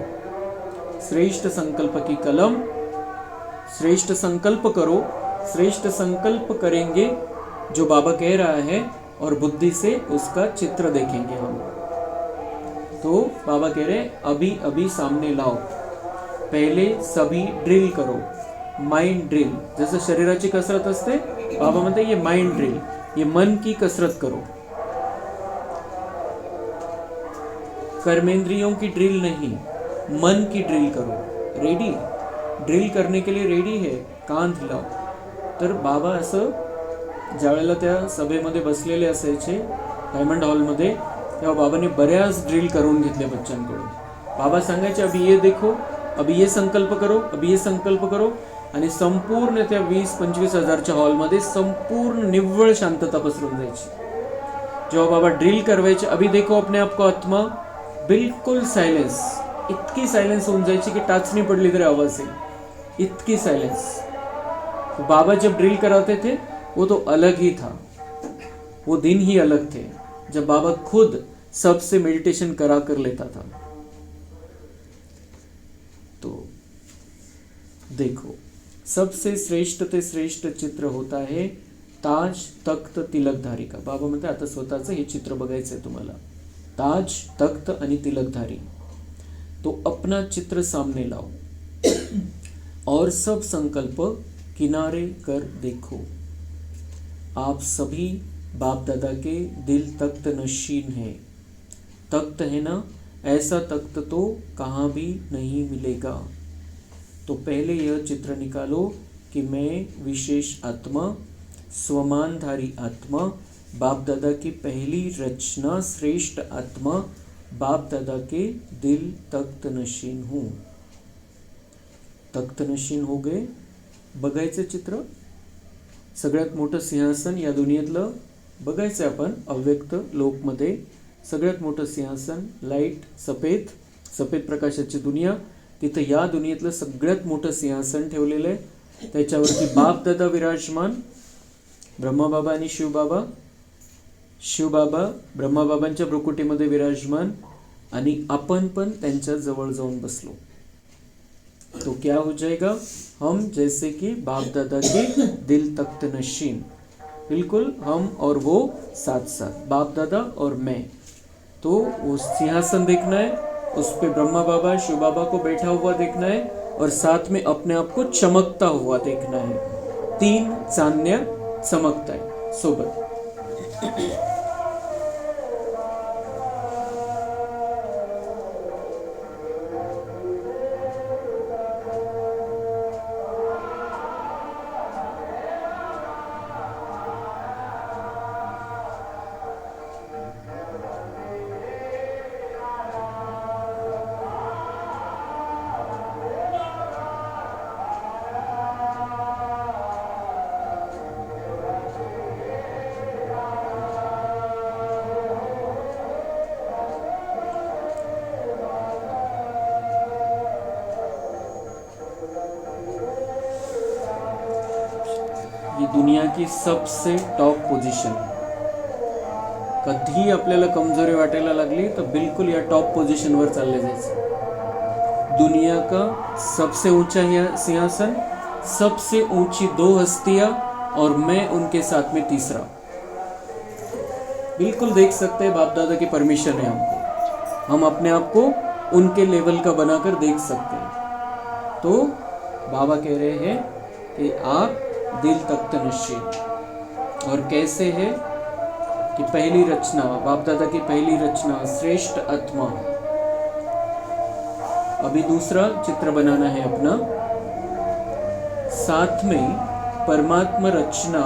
श्रेष्ठ संकल्प की कलम, श्रेष्ठ संकल्प करो. श्रेष्ठ संकल्प करेंगे जो बाबा कह रहा है और बुद्धि से उसका चित्र देखेंगे हम. तो बाबा कह रहे हैं अभी अभी सामने लाओ. पहले सभी ड्रिल करो. Mind drill. जसं शरीराची कसरत असते, बाबा म्हणते ये माइंड ड्रिल, ये मन की कसरत करो. कर्मेंद्रियों की ड्रिल नहीं, मन की ड्रिल करो. रेडी? ड्रिल करने के लिए रेडी है, कान लाव. तर बाबा असं ज्यावेळेला त्या सभेमध्ये बसलेले असायचे डायमंड हॉलमध्ये, तेव्हा बाबांनी बऱ्याच ड्रिल करून घेतल्या बच्चांकडून. बाबा सांगायचे अभी ये देखो, अभी ये संकल्प करो, अभी ये संकल्प करो. आणि संपूर्ण त्या 20-25 हजारच्या हॉलमध्ये संपूर्ण निव्वळ शांतता पसरून जायची. जेव्हा बाबा ड्रिल करवायचे, अभी देखो अपने आप को आत्मा, बिल्कुल सायलेन्स. इतकी सायलेन्स होऊन जायची की टाचणी पडली तरी आवाज येईल, इतकी सायलेन्स. तो बाबा जब ड्रिल कराते थे वो तो अलग ही था. वो दिन ही अलग थे जब बाबा खुद सबसे मेडिटेशन करा कर लेता था. तो देखो, सबसे श्रेष्ठ ते श्रेष्ठ चित्र होता है ताज तख्त तिलकधारी का. बाबा म्हणते आता स्वतःचं हे चित्र बघायचंय तुम्हाला. ताज, तख्त आणि तिलकधारी. तो अपना चित्र सामने लाओ और सब संकल्प किनारे कर देखो. आप सभी बाप दादा के दिल तख्त नशीन है. तख्त है ना, ऐसा तख्त तो कहाँ भी नहीं मिलेगा. तो पहले यह चित्र निकालो कि मैं विशेष आत्मा, स्वमानधारी आत्मा, बाप दादा की पहली रचना, श्रेष्ठ आत्मा, बाप दादा के दिल तख्त नशीन हूँ. तख्त नशीन हो गए. बघायचं चित्र. सगळ्यात मोठं सिंहासन या दुनियेतलं बघायचं आपण अव्यक्त लोकमध्ये. सगळ्यात मोठं सिंहासन, लाईट, सफेद प्रकाशाची दुनिया. तिथं या दुनियेतलं सगळ्यात मोठं सिंहासन ठेवलेलं आहे. त्याच्यावरती बाप दादा विराजमान, ब्रह्माबाबा आणि शिवबाबा ब्रह्माबाबांच्या भ्रुकुटीमध्ये विराजमान, आणि आपण पण त्यांच्या जवळ जाऊन बसलो. तो क्या हो जाएगा? हम जैसे कि बाप दादा के दिल तख्त नशीन. बिल्कुल हम और वो साथ साथ, बाप दादा और मैं. तो वो सिंहासन देखना है, उस पे ब्रह्मा बाबा शिव बाबा को बैठा हुआ देखना है और साथ में अपने आप को चमकता हुआ देखना है. 3 चांदण्या चमकता है सोबत. ही दुनिया की सबसे टॉप पोझिशन. कधी आपल्याला कमजोरी वाटायला लागली तर बिल्कुल या टॉप पोझिशनवर चालले जायचं. दुनिया का सबसे ऊंचा सिंहासन, सबसे ऊंची 2 हस्तियां और मैं उनके साथ में तीसरा. बिल्कुल देख सकते हैं, बाप दादा की परमिशन है हमको. हम अपने आप को उनके लेवल का बनाकर देख सकते हैं. तो बाबा कह रहे हैं कि आप दिल तख्त नशीन. और कैसे है कि पहली रचना, बाप दादा की पहली रचना, श्रेष्ठ आत्मा. अभी दूसरा चित्र बनाना है अपना. साथ में परमात्मा रचना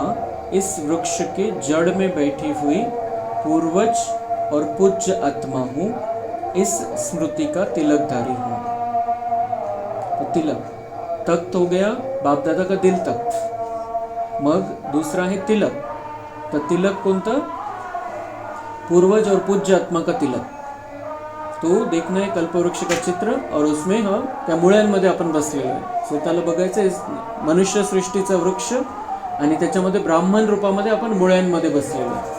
इस वृक्ष के जड़ में बैठी हुई पूर्वज और पूज्य आत्मा हूँ, इस स्मृति का तिलकधारी हूँ। तो तिलक, तख्त हो गया बाप दादा का दिल तख्त, मग दूसरा है तिलक। तर तिलक कोणतं? पूर्वज और पूज्य आत्मा का तिलक. तो देखणं आहे कल्पवृक्ष का चित्र और उसमें हम त्या मुळ्यांमध्ये आपण बसलेलो आहे. स्वतःला बघायचं आहे मनुष्य सृष्टीचा वृक्ष आणि त्याच्यामध्ये ब्राह्मण रूपामध्ये आपण मुळ्यांमध्ये बसलेलो आहे.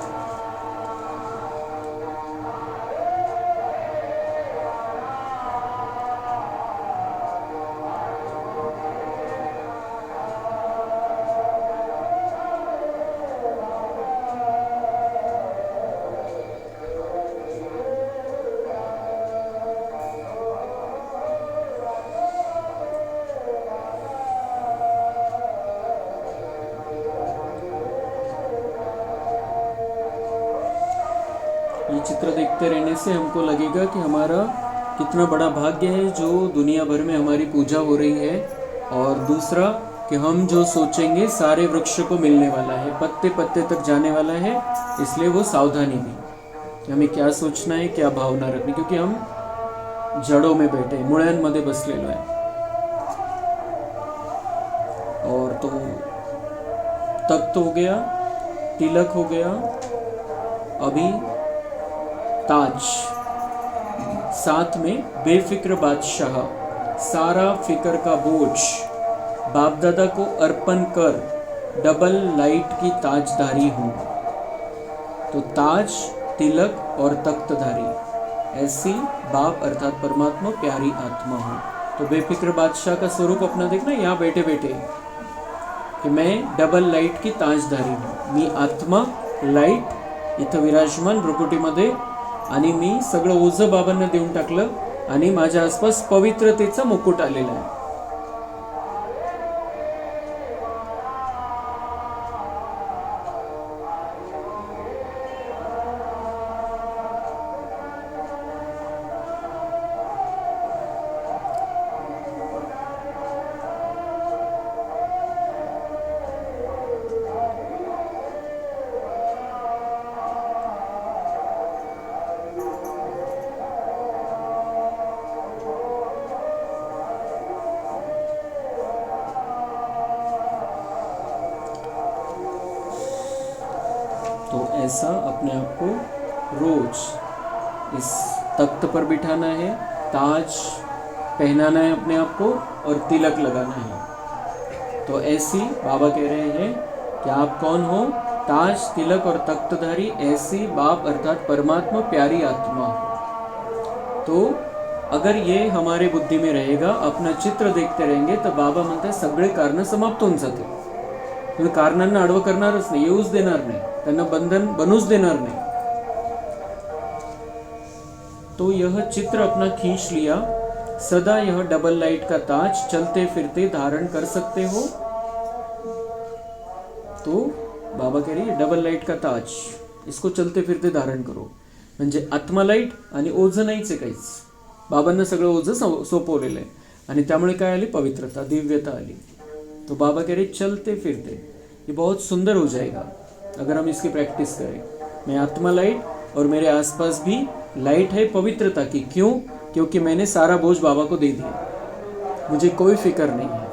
ये चित्र देखते रहने से हमको लगेगा कि हमारा कितना बड़ा भाग्य है जो दुनिया भर में हमारी पूजा हो रही है. और दूसरा कि हम जो सोचेंगे सारे वृक्ष को मिलने वाला है, पत्ते पत्ते तक जाने वाला है. इसलिए वो सावधानी भी कि हमें क्या सोचना है, क्या भावना रखनी, क्योंकि हम जड़ों में बैठे, मुळ्यांमध्ये बसलेलो आहे. और तो तख्त हो गया, तिलक हो गया, अभी ताज, साथ में बेफिक्र बादशाह, सारा फिक्र का बोझ बाप दादा को अर्पण कर डबल लाइट की ताजधारी हूँ. तो ताज, तिलक और तख्तधारी, ऐसी बाप अर्थात परमात्मा प्यारी आत्मा हूँ. तो बेफिक्र बादशाह का स्वरूप अपना देखना यहाँ बैठे बैठे कि मैं डबल लाइट की ताजधारी हूँ. मी आत्मा लाईट इथं विराजमान भ्रुकुटीमध्ये आणि मी सगळं ओझं बाबांना देऊन टाकलं आणि माझ्या आसपास पवित्रतेचा मुकुट आलेला आहे. तो ऐसा अपने आप को रोज इस तख्त पर बिठाना है, ताज पहनाना है अपने आप को और तिलक लगाना है. तो ऐसी बाबा कह रहे हैं कि आप कौन हो? ताज, तिलक और तख्तधारी, ऐसी बाप अर्थात परमात्मा प्यारी आत्मा हो. तो अगर ये हमारे बुद्धि में रहेगा, अपना चित्र देखते रहेंगे, तर बाबा म्हणतात सगळे कारण समाप्त होऊन जाते. तुम्ही कारणांना आडवं करणारच नाही, येऊच देणार नाही, त्यांना बंधन बनूच देणार नाही. तो यह चित्र अपना खींच लिया, सदा यह डबल लाइट का ताज चलते फिरते धारण कर सकते हो. तो बाबा कह रही है डबल लाइट का ताज, इसको चलते फिरते धारण करो. म्हणजे आत्मा लाईट आणि ओझं नाहीच आहे काहीच. बाबांना सगळं ओझं सोपवलेलं आहे आणि त्यामुळे काय आली? पवित्रता, दिव्यता आली. तो बाबा कह रहे चलते फिरते, ये बहुत सुंदर हो जाएगा अगर हम इसकी प्रैक्टिस करें. मैं आत्मा लाइट और मेरे आसपास भी लाइट है पवित्रता की. क्यों? क्योंकि मैंने सारा बोझ बाबा को दे दिया, मुझे कोई फिक्र नहीं है.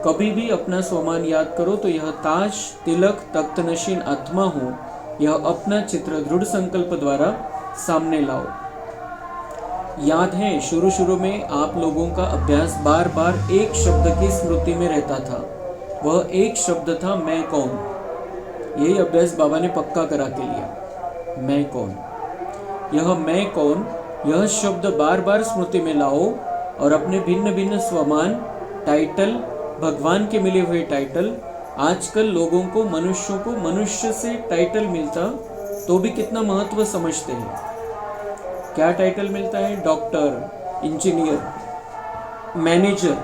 कभी भी अपना स्वमान याद करो तो यह ताज, तिलक, तख्तनशीन आत्मा हूँ, यह अपना चित्र दृढ़ संकल्प द्वारा सामने लाओ. याद है शुरू शुरू में आप लोगों का अभ्यास बार बार एक शब्द की स्मृति में रहता था. वह एक शब्द था मैं कौन. यही अभ्यास बाबा ने पक्का करा के लिया. मैं कौन, यह मैं कौन, यह शब्द बार बार स्मृति में लाओ और अपने भिन्न भिन्न स्वमान, टाइटल, भगवान के मिले हुए टाइटल. आजकल लोगों को, मनुष्यों को मनुष्य से टाइटल मिलता तो भी कितना महत्व समझते हैं. क्या टाइटल मिलता है? Doctor, engineer, manager.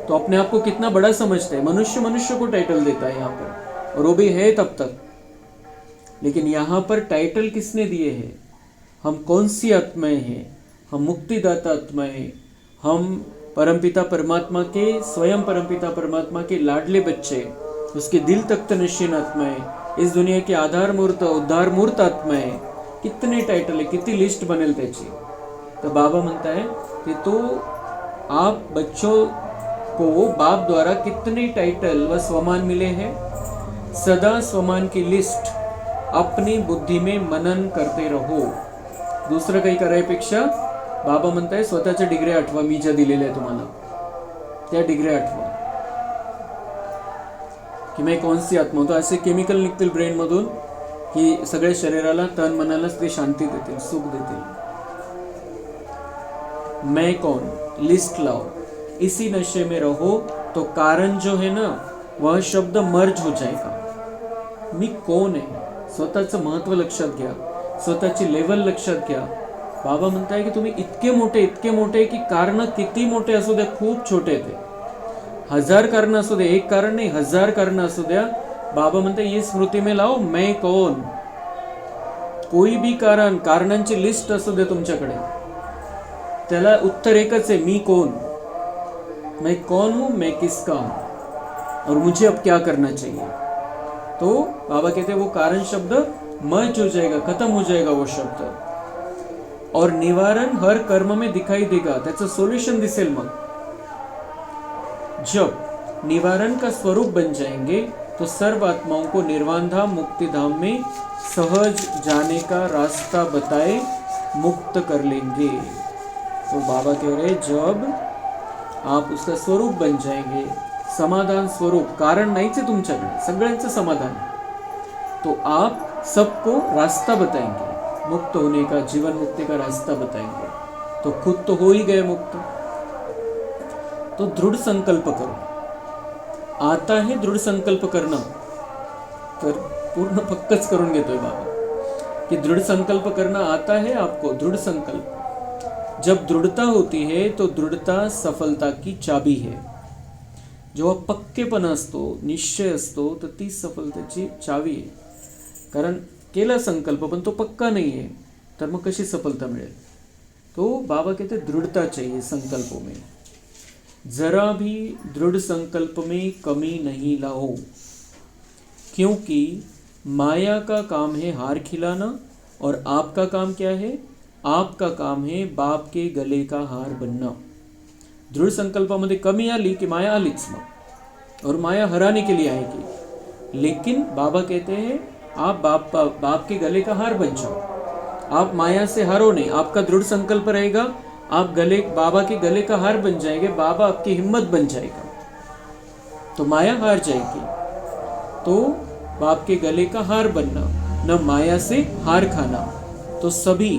तो अपने आप को कितना बड़ा समझते हैं. मनुष्य मनुष्य को टाइटल देता है यहाँ पर, और वो भी है तब तक. लेकिन यहाँ पर टाइटल किसने दिए हैं? हम कौन सी आत्माएं हैं? हम मुक्तिदाता आत्माएं हैं. हम परमपिता परमात्मा के, स्वयं परमपिता परमात्मा के लाडले बच्चे, उसके दिल तख्त नशीन आत्माएं. इस दुनिया की आधार मूर्त उद्धार मूर्त आत्मा आहे. कितने टाइटल आहे, किती लिस्ट बनेल त्याची. तर बाबा म्हणता है कि तो आप बच्चों को बाप द्वारा कितने टाइटल व स्वमान मिले हैं. सदा स्वमान की लिस्ट अपनी बुद्धी में मनन करते रहो. दुसरं काही करायपेक्षा बाबा म्हणताय स्वतःच्या डिग्री आठवा. मी ज्या दिलेल्या आहे तुम्हाला त्या डिग्री आठवा की मैं कौन सी आत्मा. तो असे केमिकल निघतील ब्रेन मधून की सगळ्या शरीराला तन मनालाच ते शांती देतील, सुख देतील. मैं कौन लिस्ट लाओ, इसी नशे में रहो तो कारण जो है ना वह शब्द मर्ज हो जाएगा. मी कोण आहे, स्वतःचं महत्व लक्षात घ्या, स्वतःची लेवल लक्षात घ्या. बाबा म्हणताय की तुम्ही इतके मोठे की कारण किती मोठे असू द्या, खूप छोटे ते 1000 कारण असू द्या, एक कारण नाही 1000 कारण असू द्या. बाबा म्हणताय ये स्मृती में लाओ मैं कौन. कोई भी कारण, कारणांची लिस्ट असू द्या तुमच्याकडे, त्याला उत्तर एकच आहे, मी कौन. मैं कौन हूं, मैं किसका हूं और मुझे अब क्या करना चाहिए. तो बाबा कहते हैं वो कारण शब्द मर्ज हो जाएगा, खत्म हो जाएगा वो शब्द. और निवारण हर कर्म में दिखाई देगा, त्याचं सोल्यूशन दिसेल. मग जब निवारण का स्वरूप बन जाएंगे तो सर्व आत्माओं को निर्वाण धाम मुक्ति धाम में सहज जाने का रास्ता बताए मुक्त कर लेंगे. तो बाबा कह रहे जब आप उसका स्वरूप बन जाएंगे, समाधान स्वरूप, कारण नाहीच आहे तुमच्याकडे, सगळ्यांचं समाधान, तो आप सबको रास्ता बताएंगे, मुक्त होने का, जीवन मुक्ति का रास्ता बताएंगे. तो खुद तो हो ही गए मुक्त. तो दृढ़ संकल्प करो. आता है दृढ़ संकल्प करणं, तर पूर्ण पक्कच करून घेतोय बाबा कि दृढ़ संकल्प करना आता है आपको. दृढ़ संकल्प, जब दृढ़ता होती है तो दृढ़ता सफलता की चाबी है. जेव्हा पक्केपणा असतो, निश्चय असतो, तर ती सफलतेची चावी आहे. कारण केला संकल्प पण तो पक्का नहीं है, तर मग कशी सफलता मिळेल. तो बाबा कहते दृढ़ता चाहिए संकल्पों में. जरा भी दृढ़ संकल्प में कमी नहीं लाओ, क्योंकि माया का काम है हार खिलाना और आपका काम क्या है, आपका काम है बाप के गले का हार बनना. दृढ़ संकल्पामध्ये कमी आली की माया आलीच मग, और माया हराने के लिए आएगी. लेकिन बाबा कहते हैं आप बाप के गले का हार बन जाओ. आप माया से हारो नहीं, आपका दृढ़ संकल्प रहेगा, आप बाबा के गले का हार बन जाएंगे, बाबा आपकी हिम्मत बन जाएगा, तो माया हार जाएगी. तो बाप के गले का हार बनना, न माया से हार खाना. तो सभी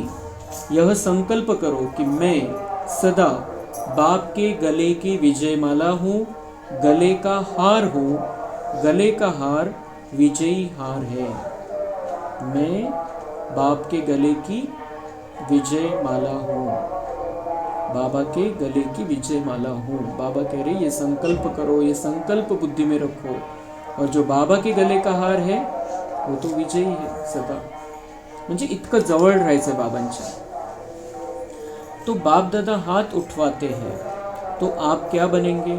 यह संकल्प करो कि मैं सदा बाप के गले की विजयमाला हूँ, गले का हार हूँ, गले का हार विजयी हार है. मैं बाप के गले की विजय माला हूँ, बाबा के गले की विजय माला हूँ. बाबा कह रहे ये संकल्प करो, ये संकल्प बुद्धि में रखो, और जो बाबा के गले का हार है वो तो विजयी है सदा. म्हणजे इतकं जवळ राहायचं बाबांच्या. तो बाप दादा हाथ उठवाते हैं तो आप क्या बनेंगे.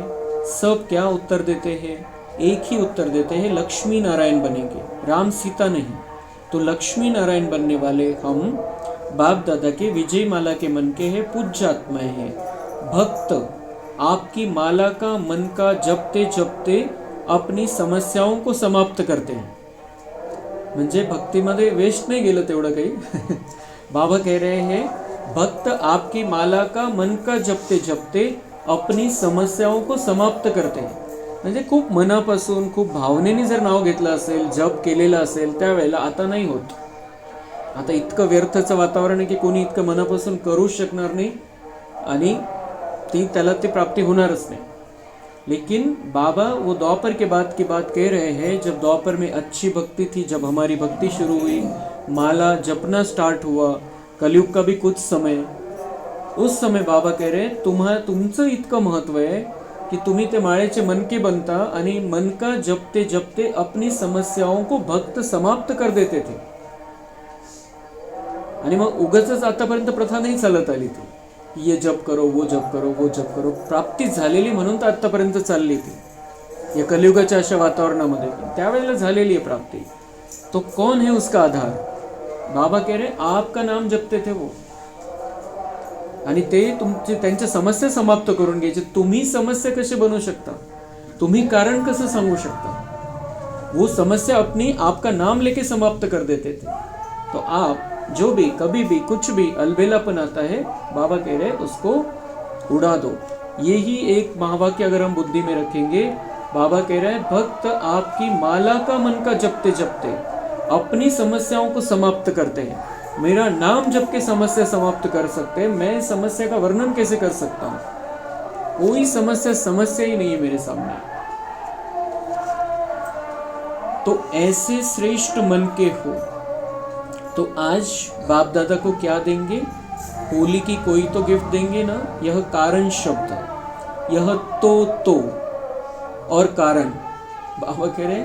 सब क्या उत्तर देते हैं, एक ही उत्तर देते हैं, लक्ष्मी नारायण बनेंगे, राम सीता नहीं. तो लक्ष्मी नारायण बनने वाले हम बाप दादा के विजय माला के मन के हैं, पूज्य आत्माएं हैं. भक्त आपकी माला का मन का जपते जपते अपनी समस्याओं को समाप्त करते हैं. म्हणजे भक्तीमध्ये वेस्ट नाही गेलं तेवढं काही. बाबा कह रहे हैं भक्त आपकी माला का मन का जपते जपते अपनी समस्याओं को समाप्त करते हैं. म्हणजे खूप मनापासून, खूप भावनेने जर नाव घेतलं असेल, जप केलेला असेल, त्यावेळेला आता नाही होत. आता इतकं व्यर्थचं वातावरण आहे की कोणी इतकं मनापासून करूच शकणार नाही आणि त्याला ती प्राप्ती होणारच नाही. लेकिन बाबा वो द्वापर के बाद की बात कह रहे हैं, जब द्वापर में अच्छी भक्ति थी, जब हमारी भक्ति शुरू हुई, माला जपना स्टार्ट हुआ, कलयुग का भी कुछ समय, उस समय बाबा कह रहे तुमचं इतकं महत्व आहे कि तुम्ही ते माळेचे मनके बनता आणि मनका जपते जपते अपनी समस्याओं को भक्त समाप्त कर देते थे. आणि मग उगाचच आतापर्यंत प्रथा नाही चालत आली ती, ये जप करो, वो जप करो, वो जप करो. प्राप्ती झालेली म्हणून तर आतापर्यंत चालली ती या कलियुगाच्या अशा वातावरणामध्ये. त्यावेळेला झालेली आहे प्राप्ती. तो कौन है उसका आधार? बाबा कह रहे आपका नाम जपते थे वो, आणि ते तुमचे त्यांच्या समस्या समाप्त करून घ्यायचे. तुम्ही समस्या कसे बनवू शकता? तुम्ही कारण कसं सांगू शकता? वो समस्या अपनी आपका नाम लेके समाप्त कर देते थे. तो आप जो भी कभी भी कुछ भी अलबेलापन आता है, बाबा कह रहे उसको उड़ा दो. यही एक महावाक्य अगर हम बुद्धि में रखेंगे, बाबा कह रहे हैं भक्त आपकी माला का मन का जपते जपते अपनी समस्याओं को समाप्त करते हैं. मेरा नाम जप के समस्या समाप्त कर सकते हैं. मैं समस्या का वर्णन कैसे कर सकता हूँ? कोई समस्या ही नहीं है मेरे सामने. तो ऐसे श्रेष्ठ मन के हो. तो आज बाप दादा को क्या देंगे? होली की कोई तो गिफ्ट देंगे ना. यह कारण शब्द, यह तो और कारण. बाबा कह रहे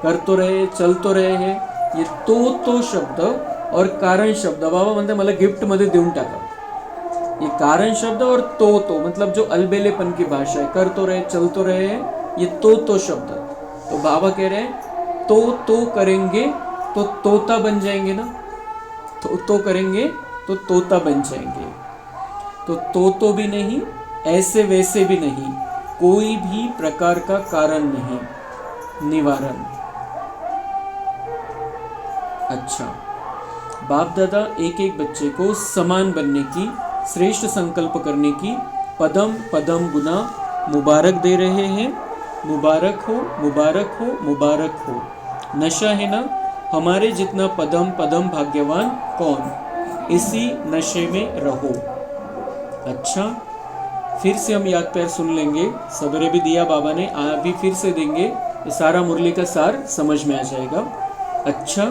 कर तो रहे, चल तो रहे हैं. ये तो शब्द और कारण शब्द बाबा म्हणते मला गिफ्ट मध्ये देऊन टाका. ये कारण शब्द और तो मतलब जो अलबेलेपन की भाषा है, कर तो रहे, चल तो रहे हैं, ये तो शब्द. तो बाबा कह रहे हैं तो करेंगे तो तोता बन जाएंगे ना. तो करेंगे तो तोता बन जाएंगे. तो भी नहीं, ऐसे वैसे भी नहीं, कोई भी प्रकार का कारण नहीं. निवारण. अच्छा, बाप दादा एक एक बच्चे को समान बनने की, श्रेष्ठ संकल्प करने की पदम पदम गुना मुबारक दे रहे हैं. मुबारक हो, मुबारक हो, मुबारक हो. नशा है ना, हमारे जितना पदम पदम भाग्यवान कौन. इसी नशे में रहो. अच्छा, फिर से हम याद प्यार सुन लेंगे. सवेरे भी दिया बाबा ने, अभी फिर से देंगे. ये सारा मुरली का सार समझ में आ जाएगा. अच्छा,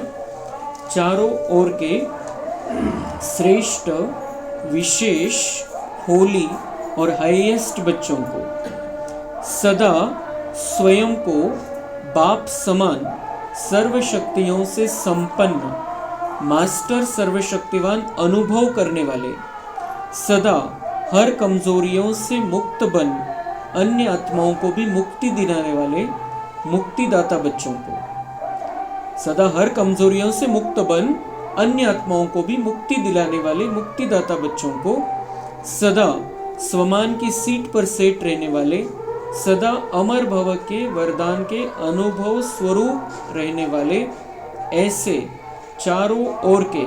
चारों ओर के श्रेष्ठ, विशेष, होली और हाईएस्ट बच्चों को सदा स्वयं को बाप समान सर्वशक्तियों से संपन्न, मास्टर सर्वशक्तिवान अनुभव करने वाले, सदा हर कमजोरियों से मुक्त बन अन्य आत्माओं को भी मुक्ति दिलाने वाले मुक्तिदाता बच्चों को, सदा हर कमजोरियों से मुक्त बन अन्य आत्माओं को भी मुक्ति दिलाने वाले मुक्तिदाता बच्चों को, सदा स्वमान की सीट पर सेट रहने वाले, सदा अमर भव के वरदान के अनुभव स्वरूप रहने वाले, ऐसे चारों ओर के,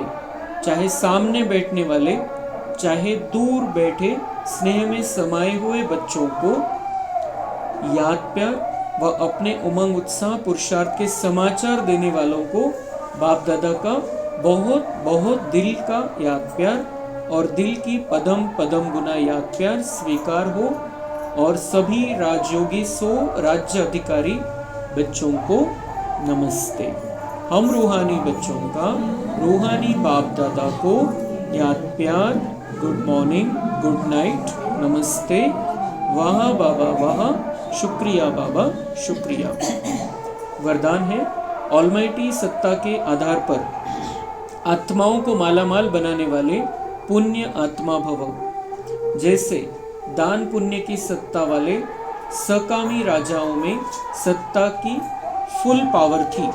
चाहे सामने बैठने वाले, चाहे दूर बैठे स्नेह में समाये हुए बच्चों को याद प्यार व अपने उमंग उत्साह पुरुषार्थ के समाचार देने वालों को बाप दादा का बहुत बहुत दिल का याद प्यार और दिल की पदम पदम गुना याद प्यार स्वीकार हो. और सभी राजयोगी राज्य अधिकारी बच्चों को नमस्ते. हम रूहानी बच्चों का रूहानी बाप दादा को याद प्यार, गुड मॉर्निंग, गुड नाइट, नमस्ते. वाह बाबा वाह, शुक्रिया बाबा शुक्रिया. वरदान है, ऑलमाइटी सत्ता के आधार पर आत्माओं को मालामाल बनाने वाले पुण्य आत्मा भव. जैसे दान पुण्य की सत्ता वाले सकामी राजाओं में सत्ता की फुल पावर थी,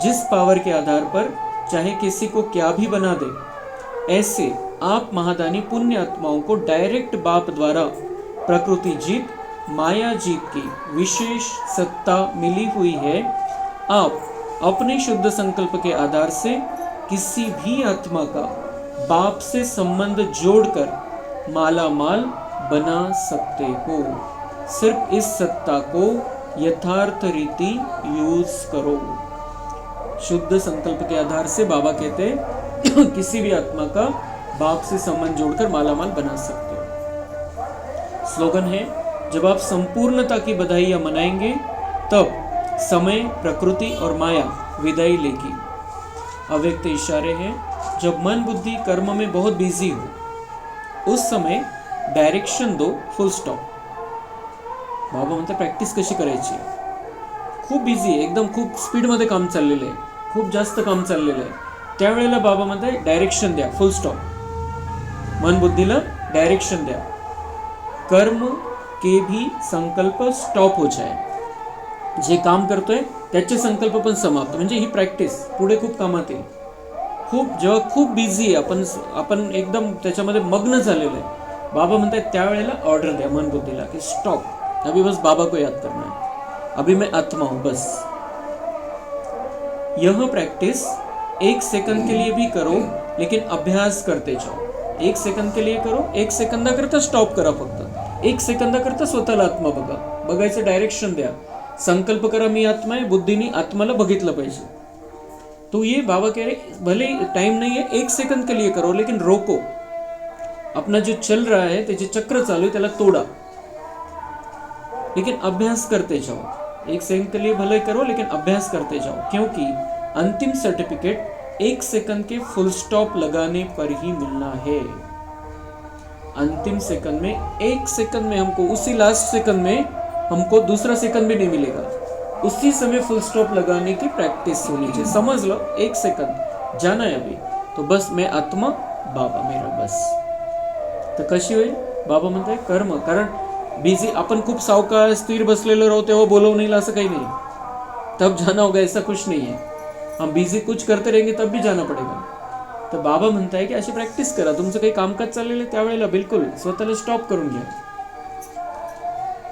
जिस पावर के आधार पर चाहे किसी को क्या भी बना दे, ऐसे आप महादानी पुण्य आत्माओं को डायरेक्ट बाप द्वारा प्रकृति जीत, माया जीत की विशेष सत्ता मिली हुई है. आप अपने शुद्ध संकल्प के आधार से किसी भी आत्मा का बाप से संबंध जोड़कर माला माल बना सकते हो. सिर्फ इस सत्ता को यथार्थ रीति यूज करो. शुद्ध संकल्प के आधार से बाबा कहते हैं किसी भी आत्मा का बाप से संबंध जोड़कर मालामाल बना सकते हो. स्लोगन है, जब आप संपूर्णता की बधाइयां मनाएंगे तब समय, प्रकृति और माया विदाई लेगी. अव्यक्त इशारे हैं, जब मन बुद्धि कर्म में बहुत बिजी हो उस समय डायरेक्शन दो, फुल स्टॉप. बाबा म्हणतात प्रॅक्टिस कशी करायची. खूप बिझी आहे, एकदम खूप स्पीडमध्ये काम चाललेलं आहे, खूप जास्त काम चाललेलं आहे, त्यावेळेला बाबा म्हणते डायरेक्शन द्या, फुल स्टॉप. मन बुद्धीला डायरेक्शन द्या. कर्म के भी संकल्प स्टॉप हो जाए. जे काम करतोय त्याचे संकल्प पण समाप्त. म्हणजे ही प्रॅक्टिस पुढे खूप कामात येईल. जेव्हा खूप बिझी आहे आपण एकदम त्याच्यामध्ये मग्न झालेलो आहे, बाबा म्हणतात त्यावेळेला ऑर्डर द्या मन बुद्धीला की स्टॉप, अभी बस बाबा को याद करना है, अभी मैं आत्मा हूं बस. यह प्रैक्टिस 1 सेकंद के लिए भी करो, लेकिन अभ्यास करते जाओ. 1 सेकंद के लिए करो, 1 सेकंदाकरता स्टॉप करा. फक्त 1 सेकंदाकरता स्वतःला आत्मा बघा, बघायचं डायरेक्शन द्या. संकल्प करा मी आत्मा आहे, बुद्धीने आत्माला बघितलं पाहिजे. तो ये बाबा कह रहे भले टाइम नहीं है, 1 सेकंड के लिए करो, लेकिन रोको. अपना जो चल रहा है, त्याचे चक्र चालू है, त्याला तोडा, लेकिन अभ्यास करते जाओ. 1 सेकंड के लिए भले करो, लेकिन अभ्यास करते जाओ. क्योंकि अंतिम सर्टिफिकेट 1 सेकंड के फुल स्टॉप लगाने पर ही मिलना है. अंतिम सेकंड में 1 सेकंड में हमको, उसी लास्ट सेकंड में हमको दूसरा सेकंड भी नहीं मिलेगा. उसी समय फुल स्टॉप लगाने की प्रैक्टिस होनी चाहिए. समझ लो 1 सेकंद जाना है अभी, तो बस मैं आत्मा, बाबा मेरा बस. तर कशी होईल? बाबा म्हणताय कर्म. कारण बिझी आपण खूप सावकाश स्थिर बसलेलो राहू तेव्हा बोलवून येईल असं काही नाही. तब जाना होगा ऐसा कुछ नहीं है. हम बिझी कुछ करते रहेंगे तब भी जाना पड़ेगा. तर बाबा म्हणताय की अशी प्रॅक्टिस करा. तुमचं काही कामकाज चाललेलं त्यावेळेला बिलकुल स्वतःला स्टॉप करून घ्या.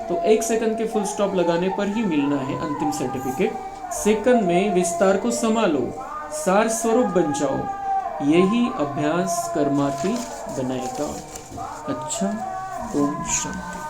तो 1 सेकंड के फुल स्टॉप लगाने पर ही मिलना है अंतिम सर्टिफिकेट. सेकंड में विस्तार को संभालो, सार स्वरूप बन जाओ. यही अभ्यास कर्मातीत बनाएगा. अच्छा, ओम शांति.